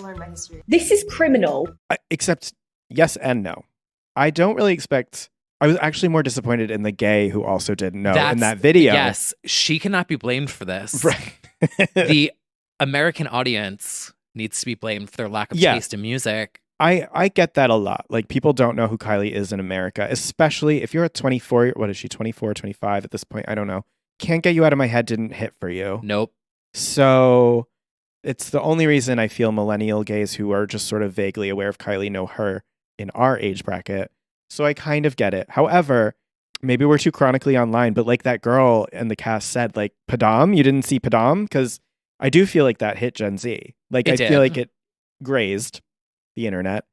learn my history. This is criminal. Except yes and no. I don't really expect... I was actually more disappointed in the gay who also didn't know in that video. Yes, she cannot be blamed for this. Right. The American audience needs to be blamed for their lack of taste in music. I get that a lot. Like, people don't know who Kylie is in America, especially if you're a 24, what is she, 24, 25 at this point? I don't know. Can't Get You Out of My Head didn't hit for you. Nope. So it's the only reason I feel millennial gays who are just sort of vaguely aware of Kylie know her in our age bracket. So I kind of get it. However, maybe we're too chronically online, but like that girl in the cast said, like, Padam, you didn't see Padam? Because I do feel like that hit Gen Z. Like, I feel like it grazed the internet,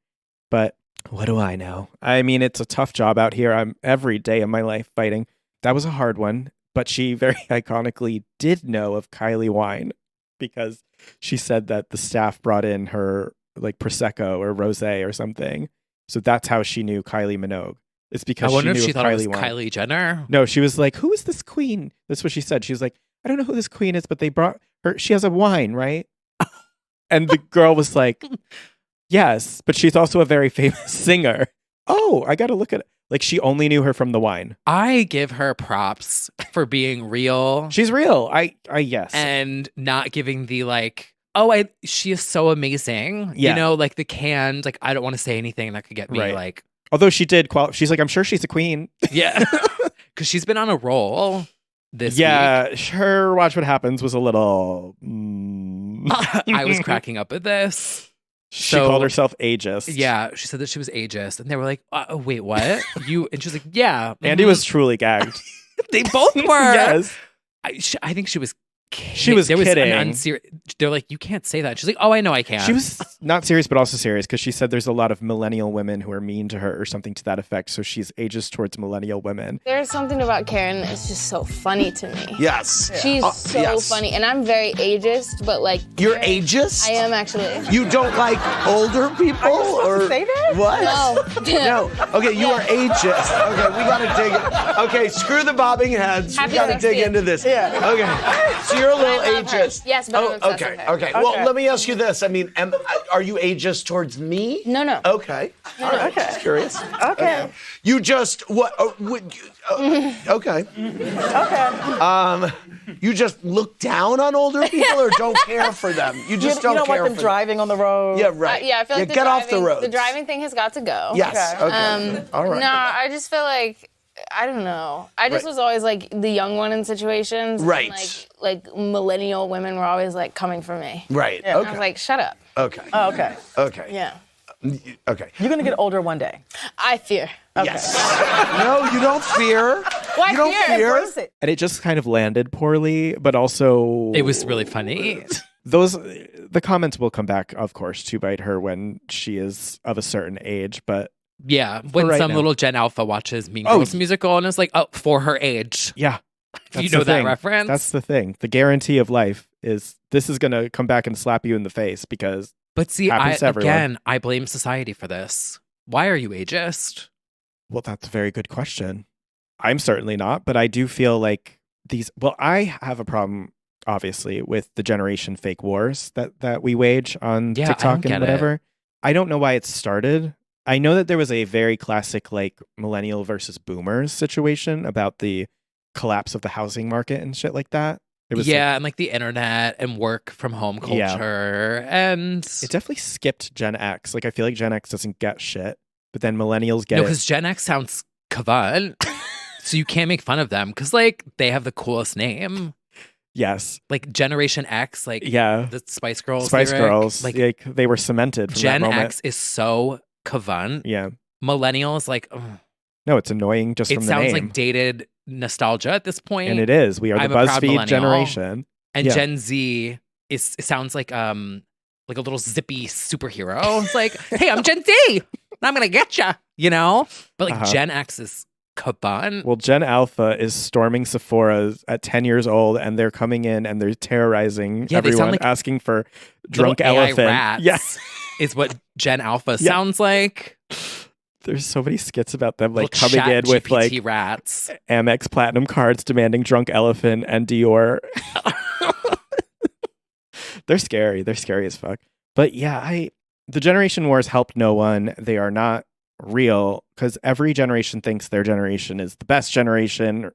but what do I know? I mean, it's a tough job out here. I'm every day of my life fighting. That was a hard one, but she very iconically did know of Kylie Wine because she said that the staff brought in her like Prosecco or Rosé or something. So that's how she knew Kylie Minogue. It's because I wonder she knew if she of thought it was Kylie Wine. Kylie Jenner. No, she was like, who is this queen? That's what she said. She was like, I don't know who this queen is, but they brought her. She has a wine, right? And the girl was like, yes, but she's also a very famous singer. Oh, I got to look at it. Like, she only knew her from the wine. I give her props for being real. She's real. I yes. And not giving the like, she is so amazing. Yeah. You know, like the canned, like, I don't want to say anything that could get me like. Although she did she's like, I'm sure she's a queen. Yeah. Because she's been on a roll this week. Yeah, her Watch What Happens was a little... I was cracking up at this. She called herself ageist. Yeah, she said that she was ageist. And they were like, wait, what? And she was like, yeah. Andy was truly gagged. They both were. Yes. I think she was She was kidding. They're like, you can't say that. She's like, oh, I know I can. She was not serious, but also serious because she said there's a lot of millennial women who are mean to her or something to that effect. So she's ageist towards millennial women. There's something about Karen that's just so funny to me. Yes. She's so funny. And I'm very ageist, but like... You're ageist? I am actually. You don't like older people? Or say that? What? No. No. Okay, you are ageist. Okay, we gotta dig it. Okay, screw the bobbing heads. Happy We gotta dig 60th. into this. Yeah. Okay. So you're a little I love her. ageist. Yes, but I'm obsessed with her. Okay. Well, let me ask you this. I mean, are you ageist towards me? No. Okay. All right. Okay. Just curious. Okay. You just what? Okay. Okay. You just look down on older people or don't care for them? You just you don't care want them for driving on the road. Yeah, right. Yeah, I feel like get off the road. The driving thing has got to go. Yes. Okay. All right. No, I just feel like I don't know. I just was always like the young one in situations. Right. And, like millennial women were always like coming for me. Right. Yeah. Okay. I was like, shut up. Okay. Oh, okay. Okay. Yeah. Okay. You're gonna get older one day. I fear. Okay. Yes. No, you don't fear. Why You don't fear. Embrace it. And it just kind of landed poorly, but also... It was really funny. The comments will come back, of course, to bite her when she is of a certain age, but... Yeah, when right some now. little Gen Alpha watches Mean Girls musical and is like, oh, for her age. Yeah. You know that reference? That's the thing. The guarantee of life is this is going to come back and slap you in the face because But see, everyone. I blame society for this. Why are you ageist? Well, that's a very good question. I'm certainly not, but I do feel like I have a problem, obviously, with the generation fake wars that we wage on TikTok and whatever. I don't know why it started. I know that there was a very classic like millennial versus boomers situation about the collapse of the housing market and shit like that. It was and like the internet and work from home culture. And it definitely skipped Gen X. Like I feel like Gen X doesn't get shit, but then millennials get it. No, because Gen X sounds cavant. So you can't make fun of them because like they have the coolest name. Yes. Like Generation X, like the Spice Girls. Girls. Like they were cemented from Gen that moment. X is so cavant. Yeah. Millennials, like, no, it's annoying just from the name. It sounds like dated nostalgia at this point. And it is. We are the BuzzFeed generation. And Gen Z sounds like a little zippy superhero. It's like, hey, I'm Gen Z. And I'm gonna get you. You know? But like Gen X is cavant. Well, Gen Alpha is storming Sephora's at 10 years old, and they're coming in and they're terrorizing everyone, like asking for drunk elephant. Rats. Yes, is what Gen Alpha sounds like. There's so many skits about them like coming in with like rats, Amex Platinum cards demanding drunk elephant and Dior. They're scary. They're scary as fuck. But yeah, the generation wars helped no one. They are not real because every generation thinks their generation is the best generation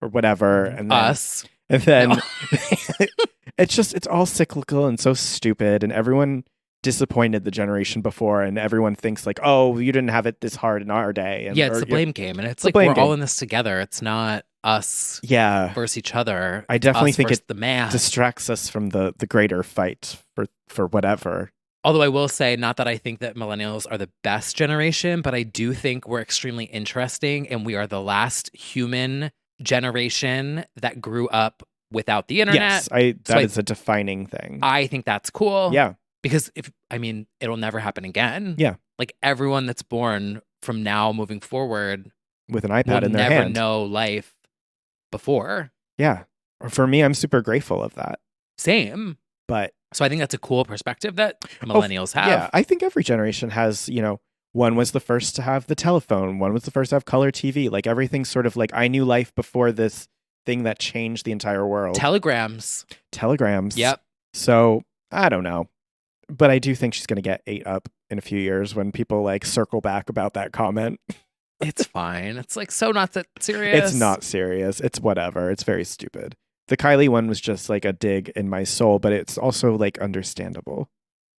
or whatever. And then, us. And then it's all cyclical and so stupid, and everyone disappointed the generation before, and everyone thinks like, oh, you didn't have it this hard in our day. And, it's a blame game, and it's like we're all in this together. It's not us versus each other. I definitely think it the mass distracts us from the greater fight for whatever. Although I will say, not that I think that millennials are the best generation, but I do think we're extremely interesting, and we are the last human generation that grew up without the internet. Yes, that is a defining thing. I think that's cool. Yeah. Because it'll never happen again. Yeah. Like everyone that's born from now moving forward with an iPad in their hand will never know life before. Yeah. For me, I'm super grateful of that. Same. But so I think that's a cool perspective that millennials have. Yeah, I think every generation has, one was the first to have the telephone, one was the first to have color TV. Like everything's sort of like I knew life before this thing that changed the entire world. Telegrams. Yep. So I don't know. But I do think she's going to get ate up in a few years when people like circle back about that comment. It's fine. It's like so not that serious. It's not serious. It's whatever. It's very stupid. The Kylie one was just like a dig in my soul, but it's also like understandable.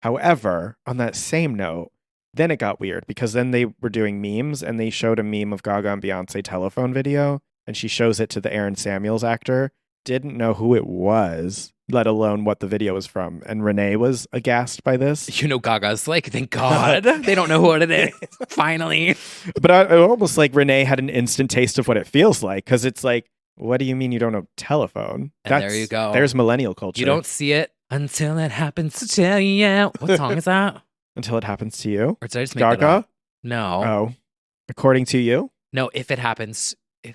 However, on that same note, then it got weird because then they were doing memes and they showed a meme of Gaga and Beyonce telephone video, and she shows it to the Aaron Samuels actor. Didn't know who it was, let alone what the video was from. And Renee was aghast by this. Gaga's like, thank God. They don't know what it is. Finally. But I almost like Renee had an instant taste of what it feels like, because it's like, what do you mean you don't know telephone? And there you go. There's millennial culture. You don't see it until it happens to tell you. What song is that? Until It Happens to You? Or did I just make Gaga? that up? No. Oh. According to you? No, If It Happens. I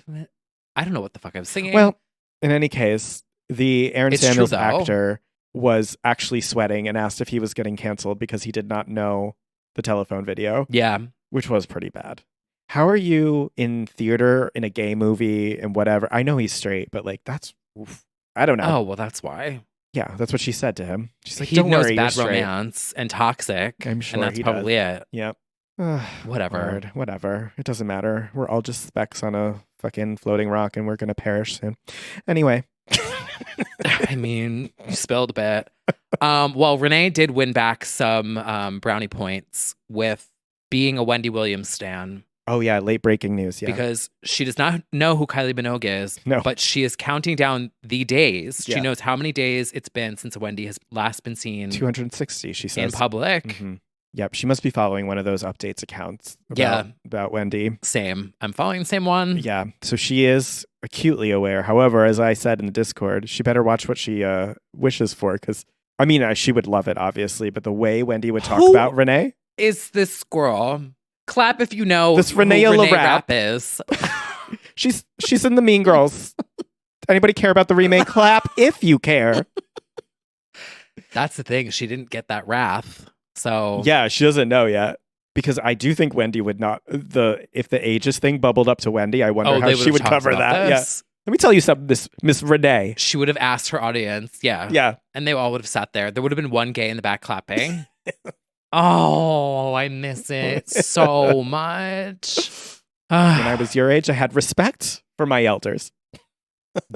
don't know what the fuck I was singing. Well, in any case, the Aaron Samuels actor was actually sweating and asked if he was getting canceled because he did not know the telephone video. Yeah. Which was pretty bad. How are you in theater, in a gay movie, and whatever? I know he's straight, but like I don't know. Oh, well, that's why. Yeah, that's what she said to him. She's like, he don't knows worry, bad you're romance and toxic. I'm sure and that's he probably does. it. Yep. Whatever. Whatever. It doesn't matter. We're all just specks on a fucking floating rock, and we're going to perish soon. Anyway. I mean, you spilled a bit. Well, Renee did win back some brownie points with being a Wendy Williams stan. Oh, yeah. Late breaking news. Yeah. Because she does not know who Kylie Minogue is. No. But she is counting down the days. Yeah. She knows how many days it's been since Wendy has last been seen. 260, she says. In public. Mm-hmm. Yep. She must be following one of those updates accounts about Wendy. Same. I'm following the same one. Yeah. So she is acutely aware. However, as I said in the Discord, she better watch what she wishes for, because, I mean, she would love it, obviously, but the way Wendy would talk about Renee. Is this squirrel? Clap if you know this who Renee LaRapp Rapp is. She's in the Mean Girls. Anybody care about the remake? Clap if you care. That's the thing. She didn't get that wrath. So yeah, she doesn't know yet. Because I do think Wendy would not if the ages thing bubbled up to Wendy, I wonder how she would cover that. This. Yeah. Let me tell you something, Miss Renee. She would have asked her audience. Yeah. Yeah. And they all would have sat there. There would have been one gay in the back clapping. Oh, I miss it so much. When I was your age, I had respect for my elders.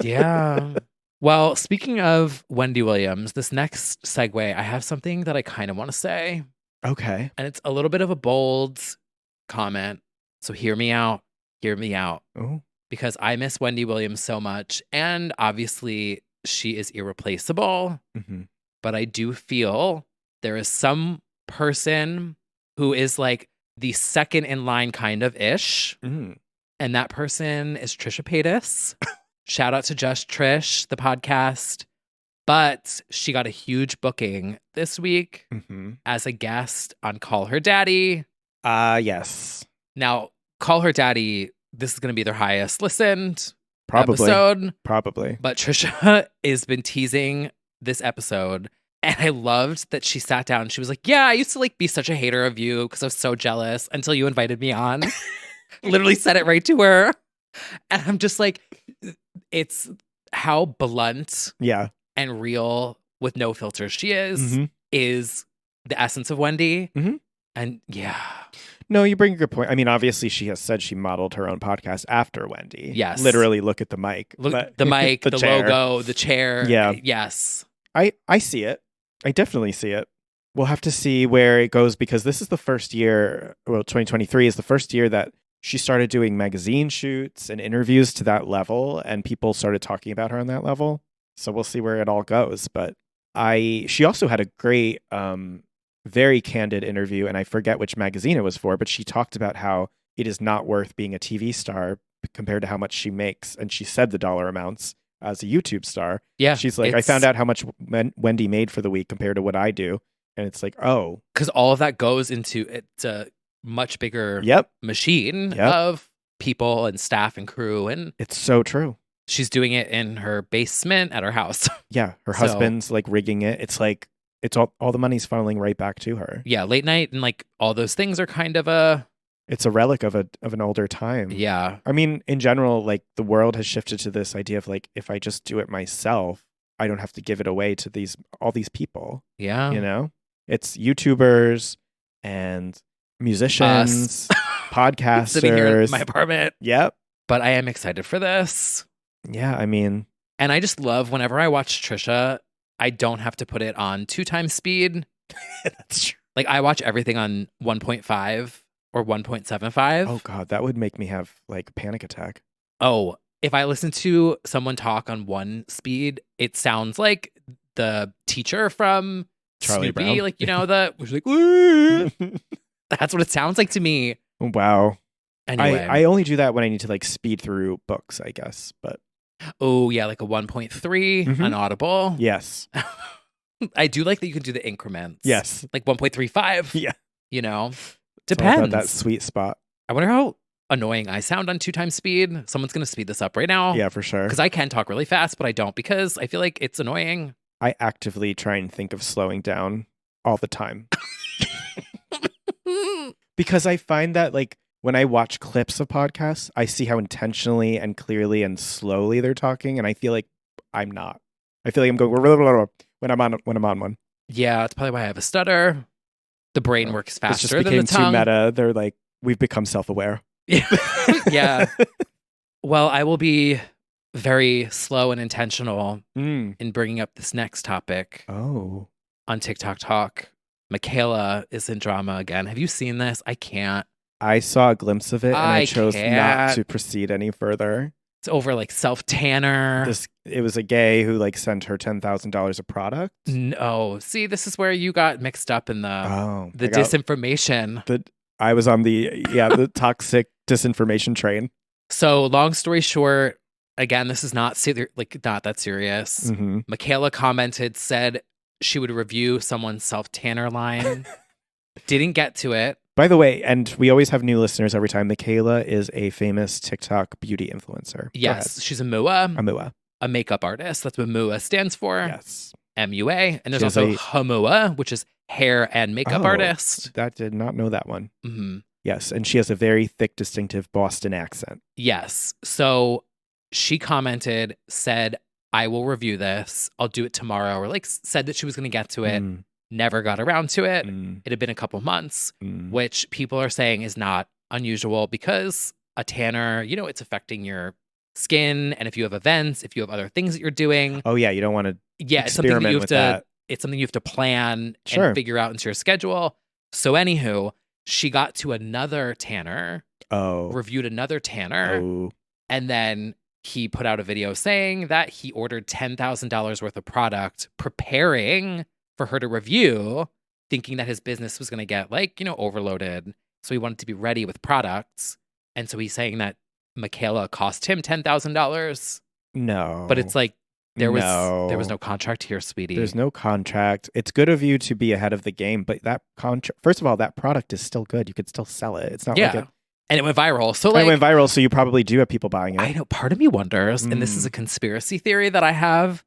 Yeah. Well, speaking of Wendy Williams, this next segue, I have something that I kind of want to say. Okay. And it's a little bit of a bold comment. So hear me out. Hear me out. Oh. Because I miss Wendy Williams so much. And obviously, she is irreplaceable. Mm-hmm. But I do feel there is some person who is like the second in line kind of ish. Mm. And that person is Trisha Paytas. Shout out to Just Trish, the podcast. But she got a huge booking this week as a guest on Call Her Daddy. Yes. Now, Call Her Daddy, this is going to be their highest listened Probably. episode. Probably. But Trisha has been teasing this episode. And I loved that she sat down and she was like, yeah, I used to like be such a hater of you because I was so jealous until you invited me on. Literally said it right to her. And I'm just like, it's how blunt and real with no filters she is the essence of Wendy. Mm-hmm. And yeah. No, you bring a good point. I mean, obviously, she has said she modeled her own podcast after Wendy. Yes. Literally, look at the mic. Look, the mic, the logo, the chair. Yeah. Yes. I see it. I definitely see it. We'll have to see where it goes because this is the first year, 2023 is the first year that she started doing magazine shoots and interviews to that level, and people started talking about her on that level. So we'll see where it all goes. But she also had a great, very candid interview, and I forget which magazine it was for, but she talked about how it is not worth being a TV star compared to how much she makes. And she said the dollar amounts as a YouTube star. Yeah. She's like, I found out how much Wendy made for the week compared to what I do. And it's like, oh. Because all of that goes into it's a much bigger machine of people and staff and crew. And it's so true. She's doing it in her basement at her house. Yeah. Her husband's like rigging it. It's like, it's all the money's funneling right back to her. Yeah. Late night and like all those things are kind of it's a relic of an older time. Yeah. I mean, in general, like the world has shifted to this idea of like, if I just do it myself, I don't have to give it away to all these people. Yeah. You know, it's YouTubers and musicians, podcasters. Sitting here in my apartment. Yep. But I am excited for this. Yeah. I mean, and I just love whenever I watch Trisha, I don't have to put it on 2x speed. That's true. Like I watch everything on 1.5 or 1.75. Oh God, that would make me have like a panic attack. Oh, if I listen to someone talk on one speed, it sounds like the teacher from Charlie Snoopy, Brown. like, you know, was like, "Woo." That's what it sounds like to me. Wow. Anyway. I only do that when I need to like speed through books, I guess. But oh yeah, like a 1.3 on Audible. Yes. I do like that you can do the increments. Yes. Like 1.35. Yeah. You know? It's Depends. all about that sweet spot. I wonder how annoying I sound on 2x speed. Someone's going to speed this up right now. Yeah, for sure. Because I can talk really fast, but I don't because I feel like it's annoying. I actively try and think of slowing down all the time. Because I find that like when I watch clips of podcasts, I see how intentionally and clearly and slowly they're talking, and I feel like I'm not. I feel like I'm going when I'm on one. Yeah, that's probably why I have a stutter. The brain works faster just became than the tongue. too meta. They're like, we've become self-aware. Yeah. Well, I will be very slow and intentional in bringing up this next topic. Oh. On TikTok Talk, Michaela is in drama again. Have you seen this? I can't. I saw a glimpse of it and I chose can't. not to proceed any further. It's over like self-tanner. It was a gay who like sent her $10,000 of product. No. See, this is where you got mixed up in the disinformation. I was on the toxic disinformation train. So long story short, again, this is not not that serious. Mm-hmm. Michaela said she would review someone's self-tanner line. Didn't get to it. By the way, and we always have new listeners every time. Michaela is a famous TikTok beauty influencer. Yes, she's a MUA. A MUA. a makeup artist. That's what MUA stands for. Yes. MUA. And there's She has also HMUA, which is hair and makeup artist. That did not know that one. Mm-hmm. Yes. And she has a very thick, distinctive Boston accent. Yes. So she commented, said, I will review this. I'll do it tomorrow. Or like said that she was going to get to it. Never got around to it. It had been a couple months, which people are saying is not unusual because a tanner, you know, it's affecting your skin. And if you have events, if you have other things that you're doing. Oh, yeah. You don't want to it's something that you have to, that. It's something you have to plan and figure out into your schedule. So anywho, she got to another tanner, reviewed another tanner, and then he put out a video saying that he ordered $10,000 worth of product, preparing for her to review, thinking that his business was going to get like, you know, overloaded. So he wanted to be ready with products. And so he's saying that Michaela cost him $10,000. No. But it's like, there was no contract here, sweetie. There's no contract. It's good of you to be ahead of the game, but that contract, first of all, that product is still good. You could still sell it. It's not like and it went viral. So like, it went viral, so you probably do have people buying it. I know. Part of me wonders, and this is a conspiracy theory that I have.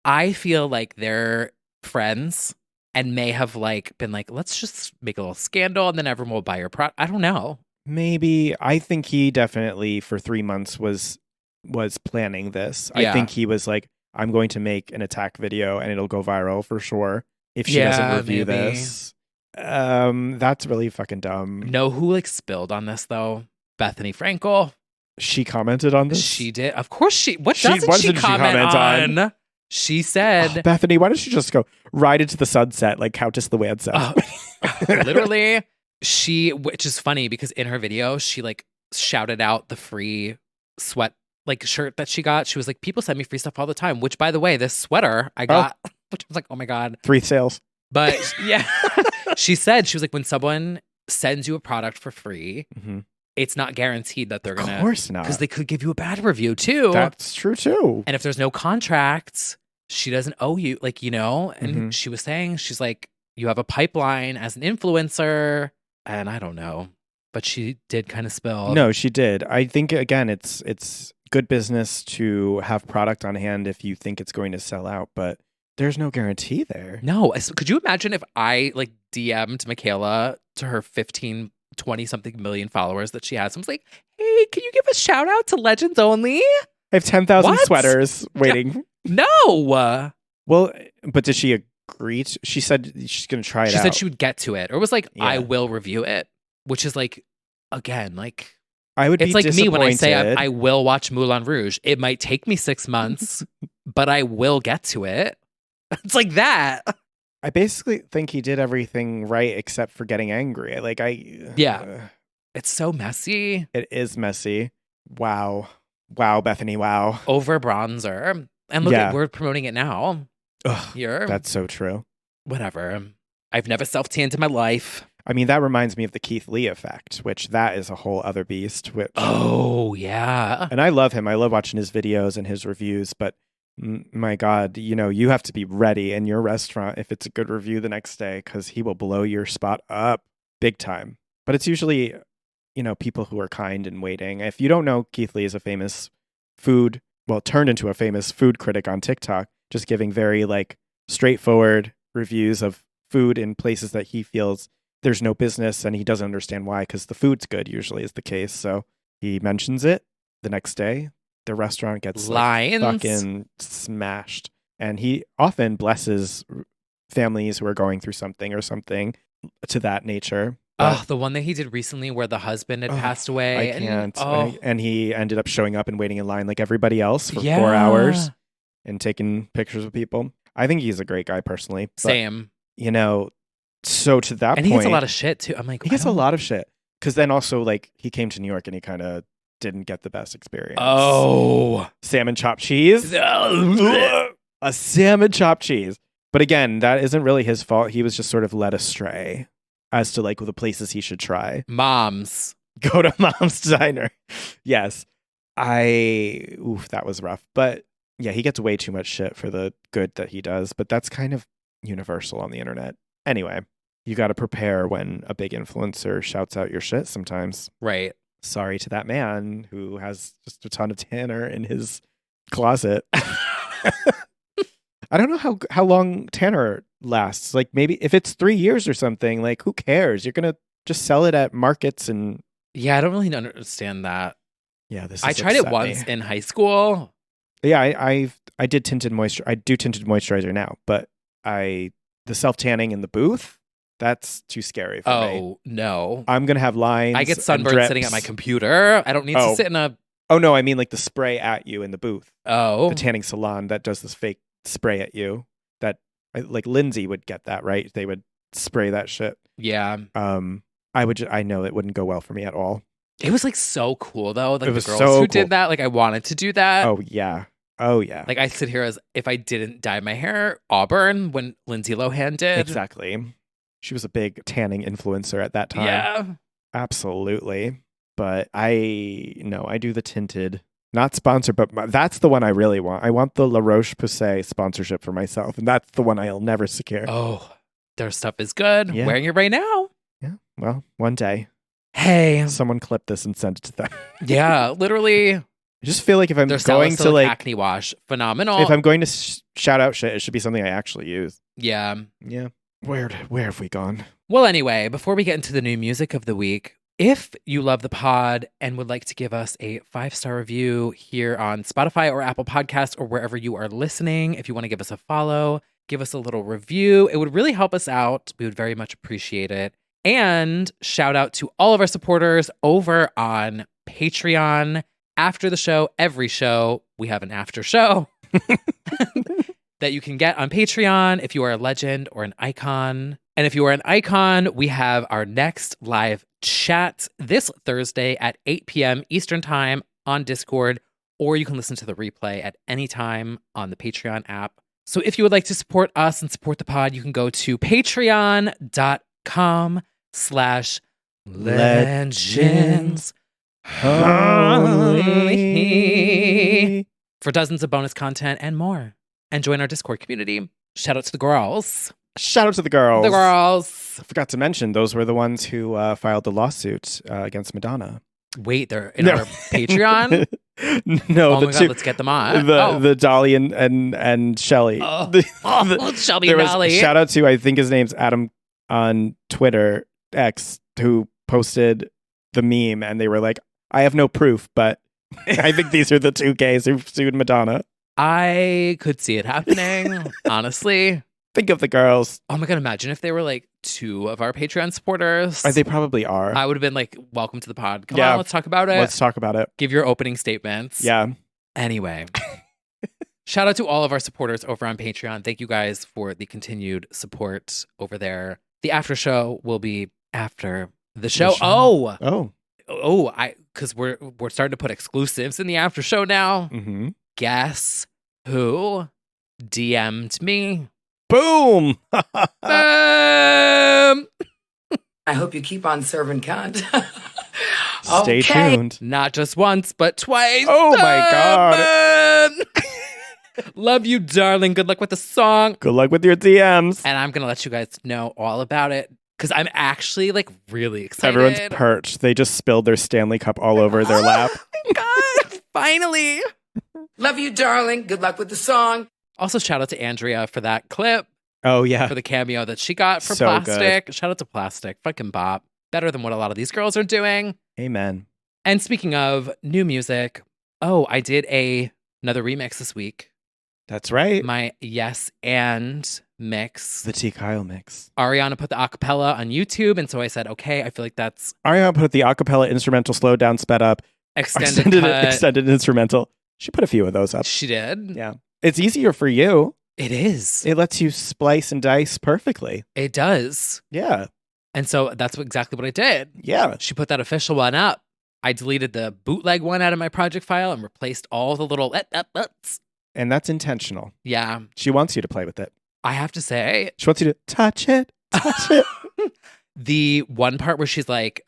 I feel like they're friends and may have like been like, let's just make a little scandal and then everyone will buy your product. I don't know. Maybe. I think he definitely for 3 months was planning this. I think he was like, I'm going to make an attack video and it'll go viral for sure if she doesn't review this. That's really fucking dumb. Know who like spilled on this though? Bethany Frankel. She commented on this? She did. Of course she. What doesn't she comment on? She said, Bethany, why don't you just go ride into the sunset like Countess the Wanset? Literally, which is funny because in her video, she like shouted out the free sweat like shirt that she got. She was like, people send me free stuff all the time, which by the way, this sweater I got, which was like, oh my God. 3 sales. But yeah, she was like, when someone sends you a product for free, it's not guaranteed that they're going to. Of course not. Because they could give you a bad review too. That's true too. And if there's no contracts, she doesn't owe you, like, you know, and she was saying, she's like, you have a pipeline as an influencer. And I don't know, but she did kind of spill. No, she did. I think, again, it's good business to have product on hand if you think it's going to sell out, but there's no guarantee there. No. Could you imagine if I like DM'd Michaela to her 15, 20 something million followers that she has? I was like, hey, can you give a shout out to Legends Only? I have 10,000 sweaters waiting. No. Well, but did she agree? She said she's going to try it out. She said she would get to it, or was like, I will review it, which is like, again, like, I would. It's like me when I say I will watch Moulin Rouge. It might take me 6 months, but I will get to it. It's like that. I basically think he did everything right except for getting angry. It's so messy. It is messy. Wow, Bethany. Wow. Over bronzer, and look, we're promoting it now. Ugh, here. That's so true. Whatever. I've never self-tanned in my life. I mean, that reminds me of the Keith Lee effect, which that is a whole other beast. Oh, yeah. And I love him. I love watching his videos and his reviews, but my God, you know, you have to be ready in your restaurant if it's a good review the next day because he will blow your spot up big time. But it's usually, you know, people who are kind and waiting. If you don't know, Keith Lee is a famous turned into a famous food critic on TikTok, just giving very like straightforward reviews of food in places that he feels there's no business and he doesn't understand why because the food's good usually is the case. So he mentions it the next day. The restaurant gets like, fucking smashed. And he often blesses families who are going through something to that nature. The one that he did recently where the husband had passed away. I can't. And he ended up showing up and waiting in line like everybody else for 4 hours and taking pictures with people. I think he's a great guy personally. But, same. You know, so to that point. And he gets a lot of shit too. I'm like, he gets a lot of shit. Because then also like he came to New York and he kind of didn't get the best experience. Oh. Salmon chopped cheese. A salmon chopped cheese. But again, that isn't really his fault. He was just sort of led astray as to like the places he should try. Mom's. Go to Mom's Diner. Yes. That was rough. But yeah, he gets way too much shit for the good that he does. But that's kind of universal on the internet. Anyway, you got to prepare when a big influencer shouts out your shit sometimes. Right. Sorry to that man who has just a ton of tanner in his closet. I don't know how long tanner lasts. Like maybe if it's 3 years or something, like who cares? You're going to just sell it at markets and... Yeah, I don't really understand that. Yeah, I tried it once in high school. Yeah, I did tinted moisture. I do tinted moisturizer now, but the self tanning in the booth, that's too scary for me. Oh no, I'm gonna have lines. I get sunburned sitting at my computer. I don't need to sit in a. Oh no, I mean like the spray at you in the booth. Oh, the tanning salon that does this fake spray at you. That like Lindsay would get that, right? They would spray that shit. Yeah. I know it wouldn't go well for me at all. It was like so cool though. Like it was the girls so who cool. did that, like I wanted to do that. Oh yeah. Like I sit here as if I didn't dye my hair auburn when Lindsay Lohan did. Exactly. She was a big tanning influencer at that time. Yeah. Absolutely. But I do the tinted. Not sponsored, but that's the one I really want. I want the La Roche-Posay sponsorship for myself, and that's the one I'll never secure. Oh, their stuff is good. Yeah. Wearing it right now. Yeah. Well, one day. Hey. Someone clip this and send it to them. Yeah, literally. I just feel like if I'm Their going to like acne wash, phenomenal. If I'm going to shout out shit, it should be something I actually use. Yeah. Yeah. Where have we gone? Well, anyway, before we get into the new music of the week, if you love the pod and would like to give us a 5-star review here on Spotify or Apple Podcasts or wherever you are listening, if you want to give us a follow, give us a little review. It would really help us out. We would very much appreciate it. And shout out to all of our supporters over on Patreon. After the show, every show, we have an after show that you can get on Patreon if you are a legend or an icon. And if you are an icon, we have our next live chat this Thursday at 8 p.m. Eastern Time on Discord, or you can listen to the replay at any time on the Patreon app. So if you would like to support us and support the pod, you can go to patreon.com/legends for dozens of bonus content and more. And join our Discord community. Shout out to the girls. Shout out to the girls. The girls. I forgot to mention, those were the ones who filed the lawsuit against Madonna. Wait, they're in our Patreon? No, oh my God, let's get them on. The Dolly and Shelly. Shelby and Dolly. Shout out to, I think his name's Adam on Twitter, X, who posted the meme, and they were like, I have no proof, but I think these are the two gays who sued Madonna. I could see it happening, honestly. Think of the girls. Oh my God, imagine if they were like 2 of our Patreon supporters. They probably are. I would have been like, welcome to the pod. Come on, let's talk about it. Let's talk about it. Give your opening statements. Yeah. Anyway. Shout out to all of our supporters over on Patreon. Thank you guys for the continued support over there. The after show will be after the show. Because we're starting to put exclusives in the after show now. Mm-hmm. Guess who DM'd me? Boom! Boom! I hope you keep on serving cunt. Stay tuned. Not just once, but twice. Oh my God. Love you, darling. Good luck with the song. Good luck with your DMs. And I'm going to let you guys know all about it because I'm actually like really excited. Everyone's perched. They just spilled their Stanley Cup all over their lap. Oh my God. Finally. Love you, darling. Good luck with the song. Also, shout out to Andrea for that clip. Oh, yeah. For the cameo that she got for So Plastic. good. Shout out to Plastic. Fucking bop. Better than what a lot of these girls are doing. Amen. And speaking of new music, I did another remix this week. That's right. My Yes and mix. The T. Kyle mix. Ariana put the acapella on YouTube, and so I said, okay, I feel like that's... Ariana put the acapella instrumental slowed down, sped up. Extended instrumental. She put a few of those up. She did? Yeah. It's easier for you. It is. It lets you splice and dice perfectly. It does. Yeah. And so that's exactly what I did. Yeah. She put that official one up. I deleted the bootleg one out of my project file and replaced all the little And that's intentional. Yeah. She wants you to play with it. I have to say. She wants you to touch it. The one part where she's like,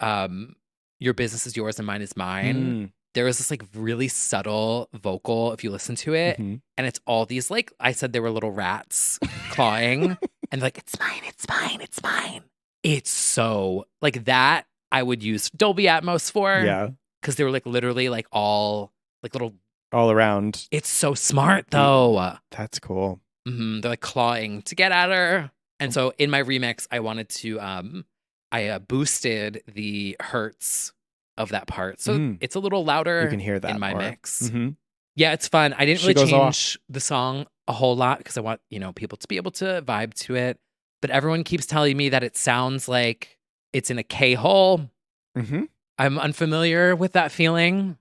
your business is yours and mine is mine. There was this like really subtle vocal if you listen to it. Mm-hmm. And it's all these like, I said they were little rats clawing. And like, it's mine, it's mine, it's mine. It's so like that I would use Dolby Atmos for. Yeah. Because they were like literally like all like little all around. It's so smart, though. That's cool. They're like clawing to get at her. And so in my remix, I wanted to, I boosted the hertz of that part. So it's a little louder You can hear that in my more. mix. Mm-hmm. Yeah, it's fun. I didn't She really goes change the song a whole lot because I want, people to be able to vibe to it. But everyone keeps telling me that it sounds like it's in a K-hole. Mm-hmm. I'm unfamiliar with that feeling.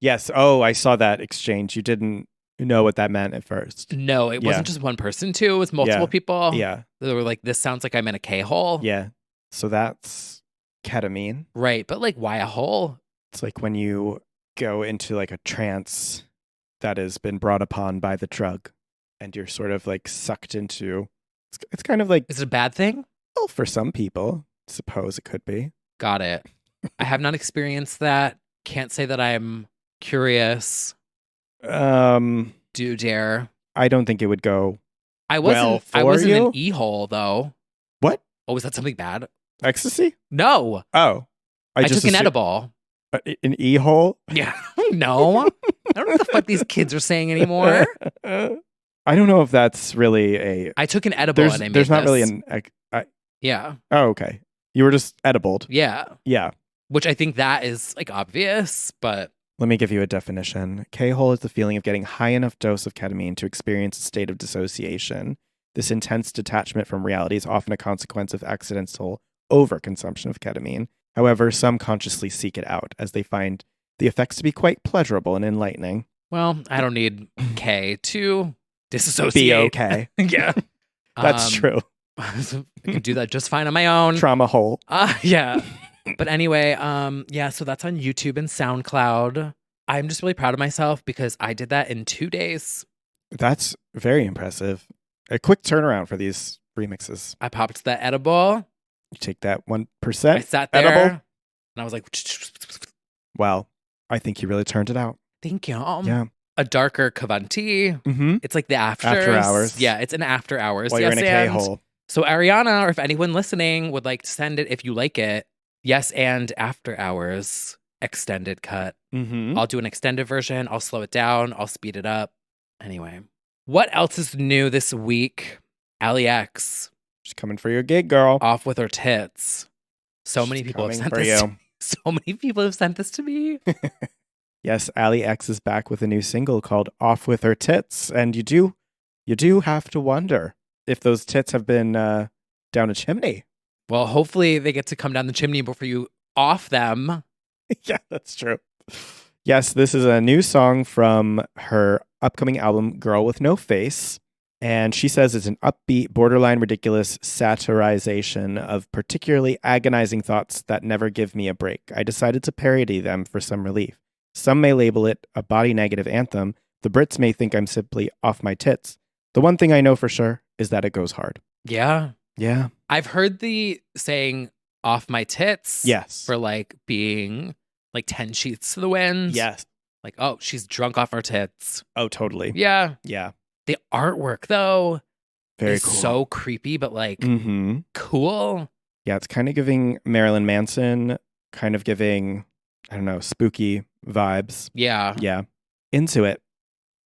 Yes. Oh, I saw that exchange. You didn't know what that meant at first. No, it wasn't just one person too. It was multiple people. Yeah. They were like, this sounds like I'm in a K-hole. Yeah. So that's ketamine. Right. But like, why a hole? It's like when you go into like a trance that has been brought upon by the drug and you're sort of like sucked into. It's kind of like. Is it a bad thing? Well, for some people, suppose it could be. Got it. I have not experienced that. Can't say that I'm curious. Do dare. I don't think it would go. I wasn't you? an e-hole though. What? Oh, was that something bad? Ecstasy? No. Oh. I took an edible. An e-hole? Yeah. No. I don't know what the fuck these kids are saying anymore. I don't know if that's really a. I took an edible and I made There's not this. really an. Yeah. Oh, okay. You were just edibled. Yeah. Yeah. Which I think that is like obvious, but. Let me give you a definition. K-hole is the feeling of getting high enough dose of ketamine to experience a state of dissociation. This intense detachment from reality is often a consequence of accidental overconsumption of ketamine. However, some consciously seek it out as they find the effects to be quite pleasurable and enlightening. Well, I don't need K to disassociate. Be okay. Yeah. That's true. I can do that just fine on my own. Trauma hole. Yeah. But anyway, yeah, so that's on YouTube and SoundCloud. I'm just really proud of myself because I did that in 2 days. That's very impressive. A quick turnaround for these remixes. I popped that edible. You take that 1%. I sat there edible. and I was like, wow, I think you really turned it out. Thank you. Yeah. A darker Cavanti. Mm-hmm. It's like the afters. After hours. Yeah, it's an after hours. While you're in a K-hole. So Ariana, or if anyone listening would like to send it if you like it, yes, and after hours extended cut. Mm-hmm. I'll do an extended version. I'll slow it down. I'll speed it up. Anyway, what else is new this week? Allie X. She's coming for your gig, girl. Off with her tits. So many people have sent this. So many people have sent this to me. Yes, Allie X is back with a new single called "Off with Her Tits," and you do have to wonder if those tits have been down a chimney. Well, hopefully they get to come down the chimney before you off them. Yeah, that's true. Yes, this is a new song from her upcoming album, Girl with No Face. And she says it's an upbeat, borderline ridiculous satirization of particularly agonizing thoughts that never give me a break. I decided to parody them for some relief. Some may label it a body negative anthem. The Brits may think I'm simply off my tits. The one thing I know for sure is that it goes hard. Yeah. Yeah. I've heard the saying off my tits. Yes. For like being like 10 sheets to the wind. Yes. Like, oh, she's drunk off her tits. Oh, totally. Yeah. Yeah. The artwork, though, very is cool. so creepy, but like cool. Yeah, it's kind of giving Marilyn Manson, kind of giving, I don't know, spooky vibes. Yeah. Yeah. Into it.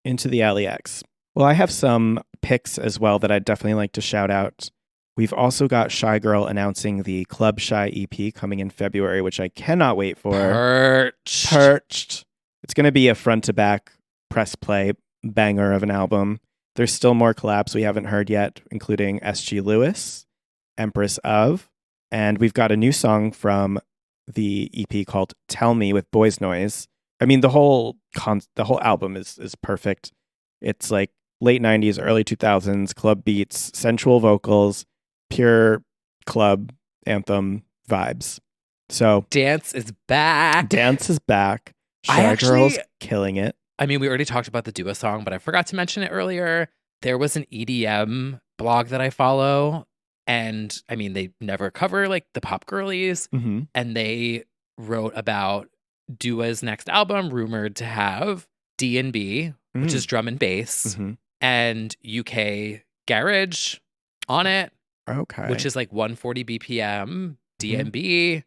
Into the Allie X. Well, I have some picks as well that I'd definitely like to shout out. We've also got Shy Girl announcing the Club Shy EP coming in February, which I cannot wait for. Perched. It's going to be a front-to-back press play banger of an album. There's still more collabs we haven't heard yet, including S.G. Lewis, Empress of, and we've got a new song from the EP called Tell Me with Boys Noise. I mean, the whole album is perfect. It's like late 90s, early 2000s, club beats, sensual vocals, pure club anthem vibes. So Dance is back. Dance is back. Shy Girl's killing it. I mean, we already talked about the Dua song, but I forgot to mention it earlier. There was an EDM blog that I follow, and I mean, they never cover like the pop girlies, and they wrote about Dua's next album, rumored to have D&B, which is drum and bass, and UK garage on it. Okay. Which is like 140 BPM, D&B,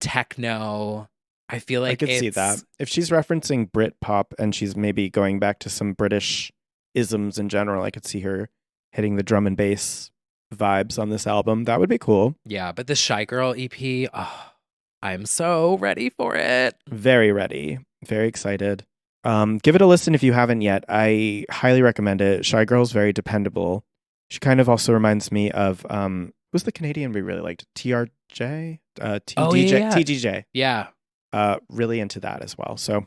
techno, I feel like I could see that. If she's referencing Brit pop and she's maybe going back to some British isms in general, I could see her hitting the drum and bass vibes on this album. That would be cool. Yeah, but the Shy Girl EP, oh, I'm so ready for it. Very ready. Very excited. Give it a listen if you haven't yet. I highly recommend it. Shy Girl's very dependable. She kind of also reminds me of who's the Canadian we really liked? TRJ? TGJ. Yeah. Really into that as well. So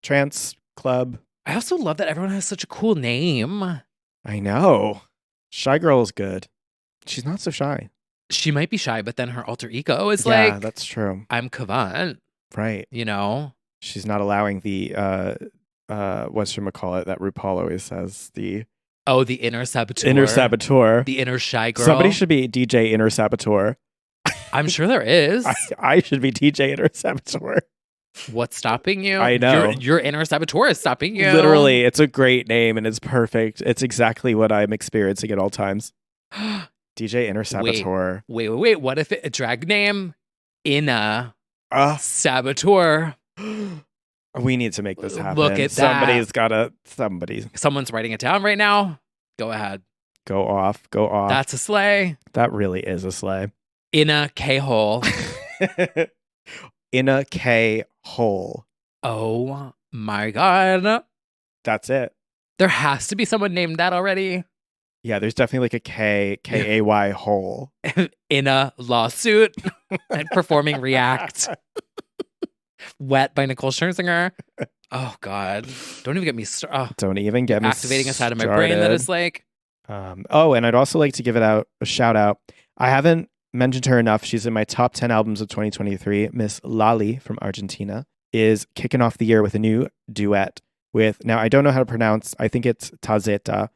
Trance Club. I also love that everyone has such a cool name. I know. Shy Girl is good. She's not so shy. She might be shy, but then her alter ego is Yeah, that's true. I'm Kavant. Right. You know? She's not allowing the whatchamacallit that RuPaul always says, the inner saboteur. Inner saboteur. The inner shy girl. Somebody should be DJ Inner Saboteur. I'm sure there is. I should be DJ Inner Saboteur. What's stopping you? I know. Your inner saboteur is stopping you. Literally, it's a great name and it's perfect. It's exactly what I'm experiencing at all times. DJ Inner Saboteur. Wait. What if a drag name? Inner Saboteur. We need to make this happen. Look at that. Someone's writing it down right now. Go ahead. Go off. That's a sleigh. That really is a sleigh. In a K-hole. In a K-hole. Oh my God. That's it. There has to be someone named that already. Yeah, there's definitely like a K-A-Y hole. In a lawsuit and performing React. Wet by Nicole Scherzinger. Oh God. Don't even get me started. Don't even get me activating a side of my brain that is like. And I'd also like to give it out a shout out. I haven't mentioned her enough. She's in my top 10 albums of 2023. Miss Lali from Argentina is kicking off the year with a new duet with, now I don't know how to pronounce, I think it's Tazeta.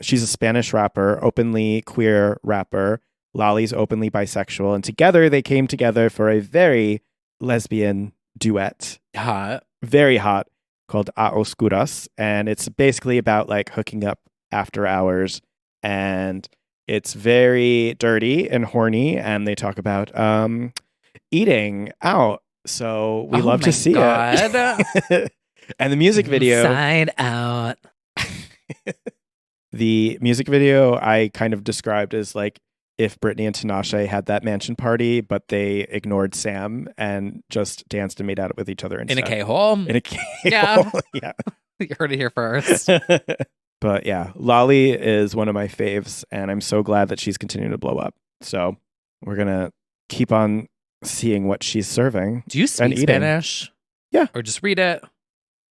She's a Spanish rapper, openly queer rapper. Lali's openly bisexual. And together they came together for a very lesbian duet. Hot. Very hot, called A Oscuras. And it's basically about like hooking up after hours. And it's very dirty and horny. And they talk about eating out. So we love to see it. And the music video. Inside out. The music video I kind of described as like if Britney and Tinashe had that mansion party, but they ignored Sam and just danced and made out with each other instead. In a K-hole? In a K-hole, yeah. You heard it here first. But yeah, Lali is one of my faves, and I'm so glad that she's continuing to blow up. So we're going to keep on seeing what she's serving. Do you speak Spanish? Yeah. Or just read it?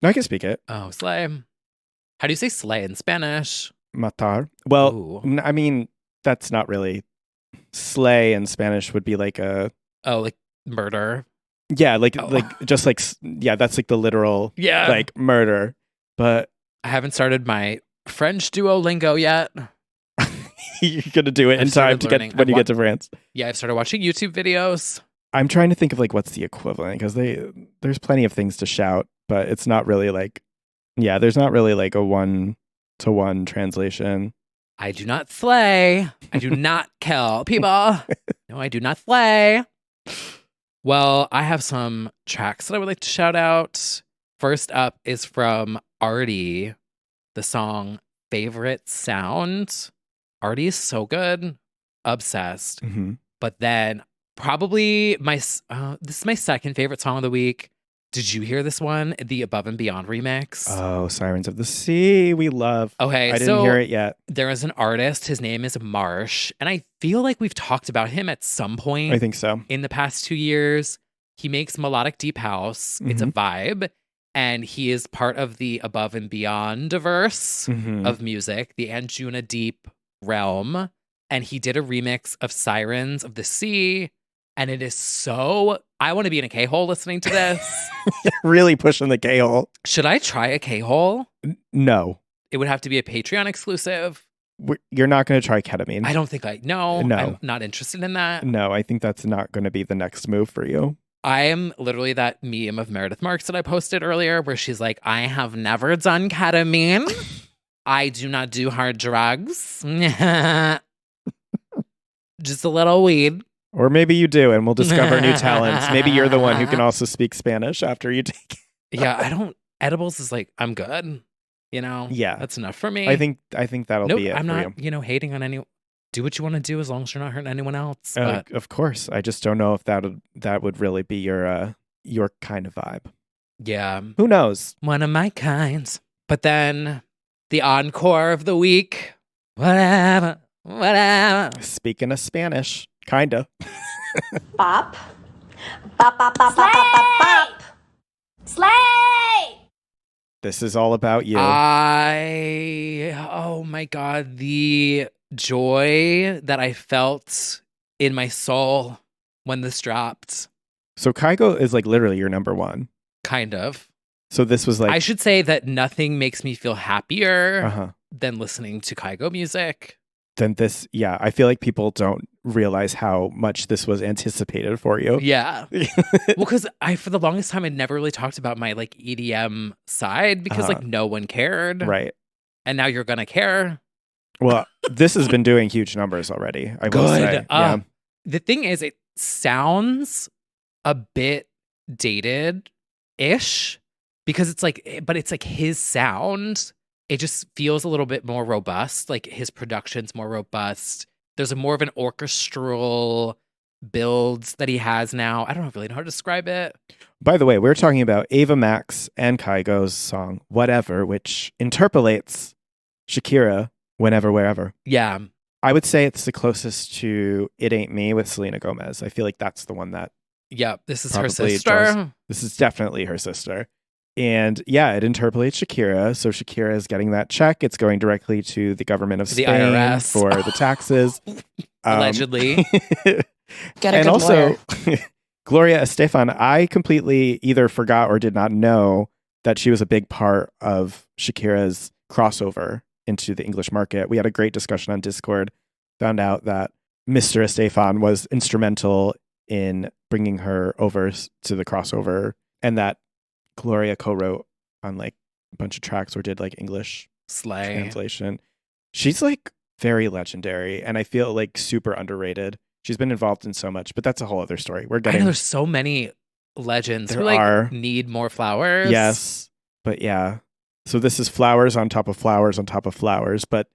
No, I can speak it. Oh, slay. How do you say slay in Spanish? Matar. Well, I mean, that's not really... Slay in Spanish would be like like murder. Yeah, like just like that's like the literal like murder. But I haven't started my French Duolingo yet. You're gonna do it in time to get when you get to France. Yeah, I've started watching YouTube videos. I'm trying to think of like what's the equivalent, because there's plenty of things to shout, but it's not really like there's not really like a 1-to-1 translation. I do not slay. I do not kill people. No, I do not slay. Well, I have some tracks that I would like to shout out. First up is from Artie, the song Favorite Sound. Artie is so good. Obsessed. Mm-hmm. But then probably this is my second favorite song of the week. Did you hear this one? The Above and Beyond remix. Oh, Sirens of the Sea. We love. Okay, I didn't hear it yet. There is an artist. His name is Marsh. And I feel like we've talked about him at some point. I think so. In the past 2 years. He makes melodic deep house. Mm-hmm. It's a vibe. And he is part of the Above and Beyond verse of music, the Anjuna Deep realm. And he did a remix of Sirens of the Sea. And it is so... I want to be in a K-hole listening to this. Really pushing the K-hole. Should I try a K-hole? No. It would have to be a Patreon exclusive. You're not going to try ketamine. I don't think No. I'm not interested in that. No, I think that's not going to be the next move for you. I am literally that meme of Meredith Marks that I posted earlier where she's like, I have never done ketamine. I do not do hard drugs. Just a little weed. Or maybe you do, and we'll discover new talents. Maybe you're the one who can also speak Spanish after you take it. Yeah, edibles is like, I'm good. Yeah. That's enough for me. I think that'll Nope, be it I'm for not, you. hating on any. Do what you want to do as long as you're not hurting anyone else. But Of course. I just don't know if that would really be your kind of vibe. yeah. Who knows? One of my kinds. But then the encore of the week. Whatever. Speaking of Spanish, kinda. Bop. Bop, bop, bop, bop, bop, bop, bop. Slay! This is all about you. Oh my God, the joy that I felt in my soul when this dropped. So Kygo is like literally your number one. Kind of. So this was like... I should say that nothing makes me feel happier than listening to Kygo music. Then this, yeah, I feel like people don't realize how much this was anticipated for you. Yeah. Well, because for the longest time, I never really talked about my like EDM side because like no one cared. Right. And now you're going to care. Well, this has been doing huge numbers already, I will say. Yeah. The thing is, it sounds a bit dated-ish because it's like, but it's like his sound. It just feels a little bit more robust. Like his production's more robust. There's more of an orchestral build that he has now. I don't really know how to describe it. By the way, we're talking about Ava Max and Kygo's song Whatever, which interpolates Shakira Whenever, Wherever. Yeah. I would say it's the closest to It Ain't Me with Selena Gomez. I feel like that's the one that... Yeah, this is her sister. This is definitely her sister. And yeah, it interpolates Shakira. So Shakira is getting that check. It's going directly to the government of Spain, the IRS, for the taxes. Allegedly. Get a good lawyer. Gloria Estefan, I completely either forgot or did not know that she was a big part of Shakira's crossover into the English market. We had a great discussion on Discord, found out that Mr. Estefan was instrumental in bringing her over to the crossover, and that Gloria co-wrote on like a bunch of tracks or did like English translation. She's like very legendary and I feel like super underrated. She's been involved in so much, but that's a whole other story. I know there's so many legends who like need more flowers. Yes. But yeah. So this is flowers on top of flowers on top of flowers. But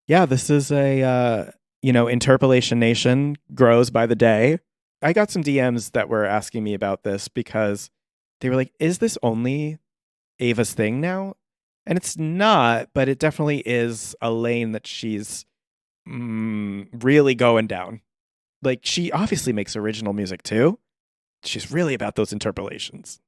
yeah, this is a Interpolation Nation grows by the day. I got some DMs that were asking me about this because they were like, is this only Ava's thing now? And it's not, but it definitely is a lane that she's really going down. Like, she obviously makes original music too. She's really about those interpolations.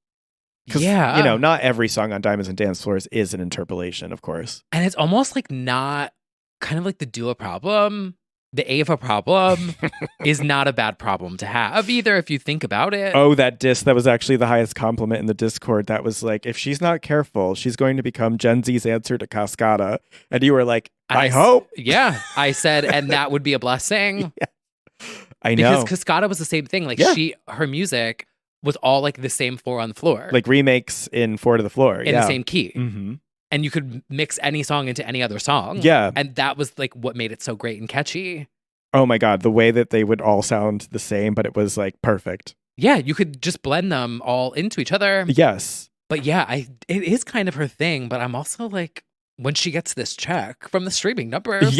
Yeah. Not every song on Diamonds and Dance Floors is an interpolation, of course. And it's almost like not kind of like the Dua problem. The Ava problem is not a bad problem to have either if you think about it. Oh, that diss, that was actually the highest compliment in the Discord. That was like, if she's not careful, she's going to become Gen Z's answer to Cascada. And you were like, I hope. Yeah, I said, and that would be a blessing. Yeah. I know. Because Cascada was the same thing. Like her music was all like the same 4 on the floor. Like remakes in 4 to the floor. In the same key. Mm-hmm. And you could mix any song into any other song. Yeah. And that was like what made it so great and catchy. Oh my God. The way that they would all sound the same, but it was like perfect. Yeah. You could just blend them all into each other. Yes. But yeah, it is kind of her thing. But I'm also like, when she gets this check from the streaming numbers,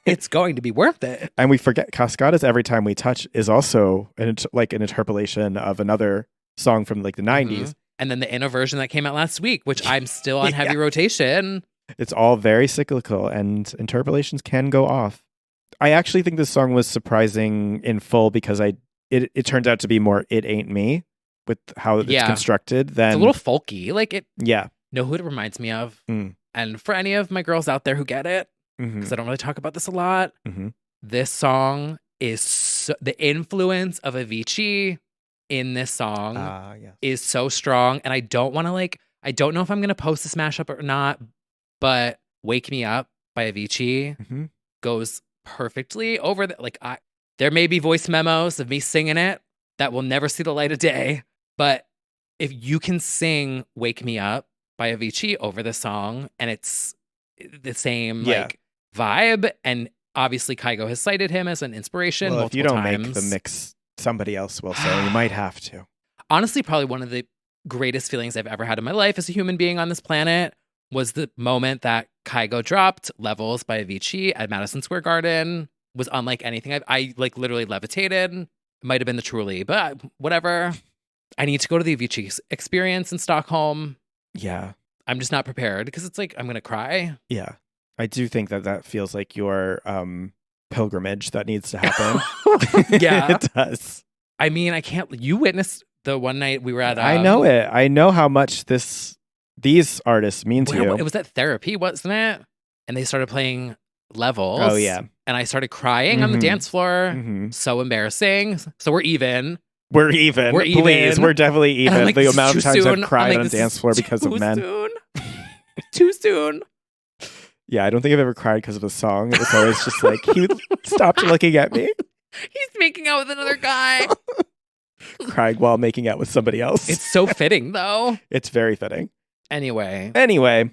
it's going to be worth it. And we forget Cascada's Every Time We Touch is also an interpolation of another song from like the 90s. Mm-hmm. And then the Inner version that came out last week, which I'm still on heavy rotation. It's all very cyclical and interpolations can go off. I actually think this song was surprising in full because it turns out to be more It Ain't Me with how it's constructed. Then it's a little folky. Like it. Yeah. Know who it reminds me of? And for any of my girls out there who get it, because I don't really talk about this a lot, this song is the influence of Avicii in this song is so strong. And I don't want to I don't know if I'm going to post this mashup or not, but Wake Me Up by Avicii goes perfectly over there may be voice memos of me singing it that will never see the light of day. But if you can sing Wake Me Up by Avicii over the song and it's the same vibe, and obviously Kygo has cited him as an inspiration multiple if you don't times. make the mix Somebody else will, so you might have to. Honestly, probably one of the greatest feelings I've ever had in my life as a human being on this planet was the moment that Kygo dropped Levels by Avicii at Madison Square Garden. Was unlike anything I like literally levitated. It might have been the Truly, but whatever. I need to go to the Avicii experience in Stockholm. Yeah. I'm just not prepared because it's like I'm going to cry. Yeah. I do think that feels like your pilgrimage that needs to happen. Yeah. It does. I mean, I can't. You witnessed the one night we were at. I know it. I know how much these artists mean to you. It was at Therapy, wasn't it? And they started playing Levels. Oh, yeah. And I started crying on the dance floor. So embarrassing. So we're even. We're even. We're even. Please, we're definitely even. Like, the amount of times soon. I've cried like, on a dance floor because of men. Soon. Too soon. Yeah, I don't think I've ever cried because of a song. It was always just like, he stopped looking at me. He's making out with another guy. Crying while making out with somebody else. It's so fitting, though. It's very fitting. Anyway,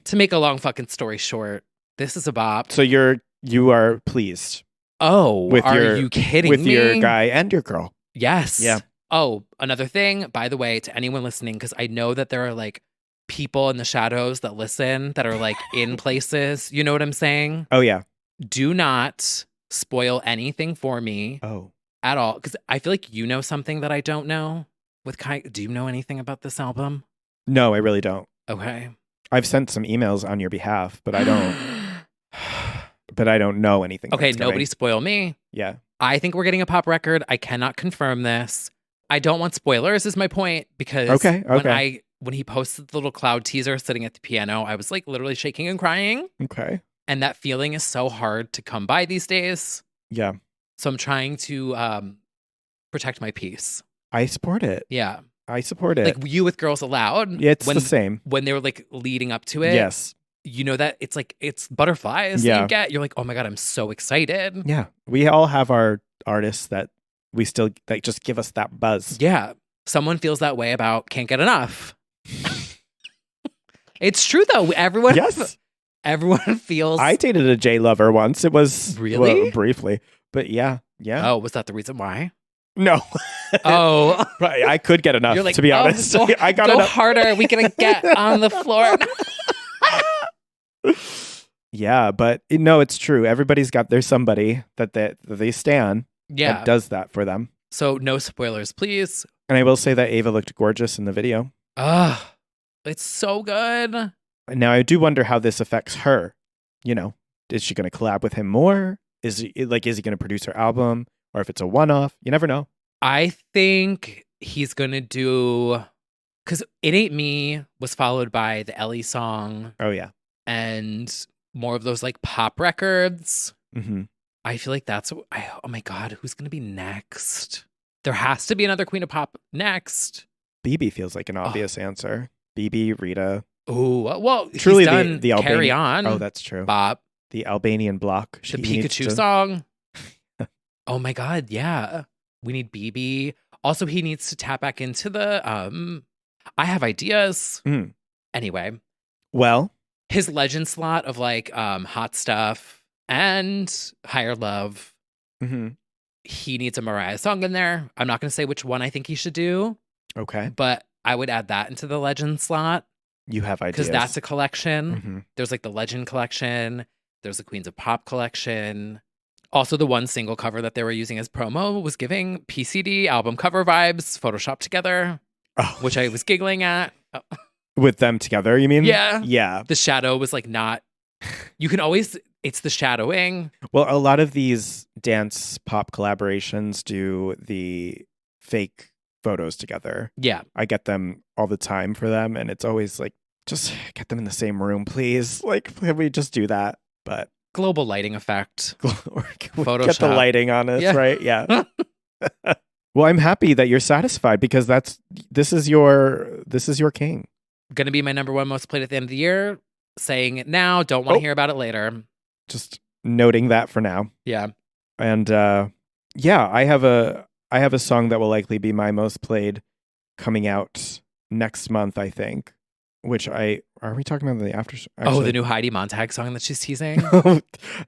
to make a long fucking story short, this is a bop. So you are pleased. Oh, are you kidding me? With your guy and your girl. Yes. Yeah. Oh, another thing, by the way, to anyone listening, because I know that there are like people in the shadows that listen that are like in places. You know what I'm saying? Oh, yeah. Do not spoil anything for me. Oh. At all. Because I feel like you know something that I don't know. Do you know anything about this album? No, I really don't. Okay. I've sent some emails on your behalf, but I don't. But I don't know anything. Okay, nobody spoil me. Yeah. I think we're getting a pop record. I cannot confirm this. I don't want spoilers is my point because when he posted the little cloud teaser sitting at the piano, I was like literally shaking and crying. Okay. And that feeling is so hard to come by these days. Yeah. So I'm trying to protect my peace. I support it. Yeah. I support it. Like you with Girls Aloud. Yeah, it's the same. When they were like leading up to it. Yes. You know that it's butterflies that you get. You're like, oh my God, I'm so excited. Yeah. We all have our artists that we still that just give us that buzz. Yeah. Someone feels that way about Can't Get Enough. It's true though. Everyone feels. I dated a J Lover once. It was really briefly. But yeah. Oh, was that the reason why? No. Oh. I could get enough, like, to be honest. I got go enough. harder. We can get on the floor. Yeah, but no, it's true. There's somebody that they stan that does that for them. So no spoilers, please. And I will say that Ava looked gorgeous in the video. It's so good. Now I do wonder how this affects her. You know, is she going to collab with him more? Is he going to produce her album? Or if it's a one-off? You never know. I think he's going to do... Because It Ain't Me was followed by the Ellie song. Oh, yeah. And more of those like pop records. Mm-hmm. I feel like oh my God, who's going to be next? There has to be another Queen of Pop next. BB feels like an obvious answer. BB, Rita. Oh, well, truly he's done the Carry On. Oh, that's true. Bop. The Albanian block. The Pikachu song. Oh my God, yeah. We need BB. Also, he needs to tap back into the I Have Ideas. Anyway. Well, his legend slot of like Hot Stuff and Higher Love. Mm-hmm. He needs a Mariah song in there. I'm not going to say which one I think he should do. Okay. But I would add that into the legend slot. You have ideas. Because that's a collection. Mm-hmm. There's like the Legend collection. There's the Queens of Pop collection. Also, the one single cover that they were using as promo was giving PCD album cover vibes, photoshopped together, which I was giggling at. With them together, you mean? Yeah. Yeah. The shadow was like not... You can always... It's the shadowing. Well, a lot of these dance pop collaborations do the fake photos together. Yeah. I get them all the time for them, and it's always like, just get them in the same room, please. Like, can we just do that? But global lighting effect. Photoshop. Get the lighting on us, right? Yeah. Well, I'm happy that you're satisfied because this is your king. Going to be my number one most played at the end of the year. Saying it now, don't want to hear about it later. Just noting that for now. Yeah. And yeah, I have a song that will likely be my most played coming out next month, I think. Which are we talking about the after? Actually, the new Heidi Montag song that she's teasing.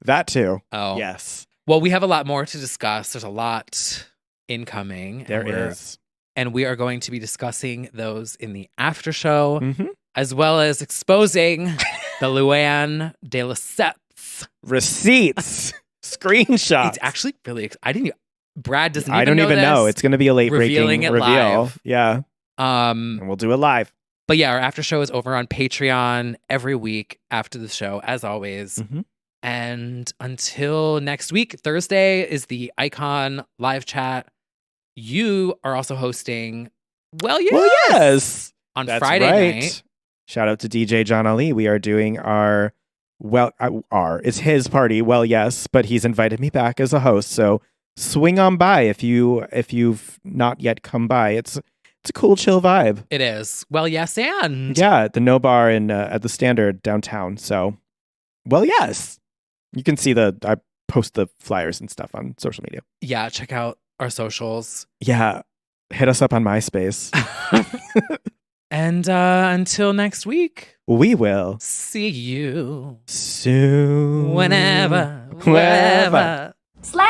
That too. Oh yes. Well, we have a lot more to discuss. There's a lot incoming. There is. And we are going to be discussing those in the after show, Mm-hmm. as well as exposing the Luann de Lesseps receipts, screenshots. It's actually really. Brad doesn't. I don't even know. It's going to be a late breaking reveal. Live. Yeah. And we'll do it live. But yeah, our after show is over on Patreon every week after the show, as always. Mm-hmm. And until next week, Thursday is the Icon live chat. You are also hosting. Well, yes. On That's Friday night. Shout out to DJ John Ali. We are doing it's his party. Well, yes, but he's invited me back as a host. So swing on by if you've not yet come by. It's a cool, chill vibe. It is. Well, yes, and yeah, the No Bar at the Standard downtown. So, well, yes, you can see I post the flyers and stuff on social media. Yeah, check out our socials. Yeah, hit us up on MySpace. And until next week, we will see you soon. Whenever. Wherever. Slay!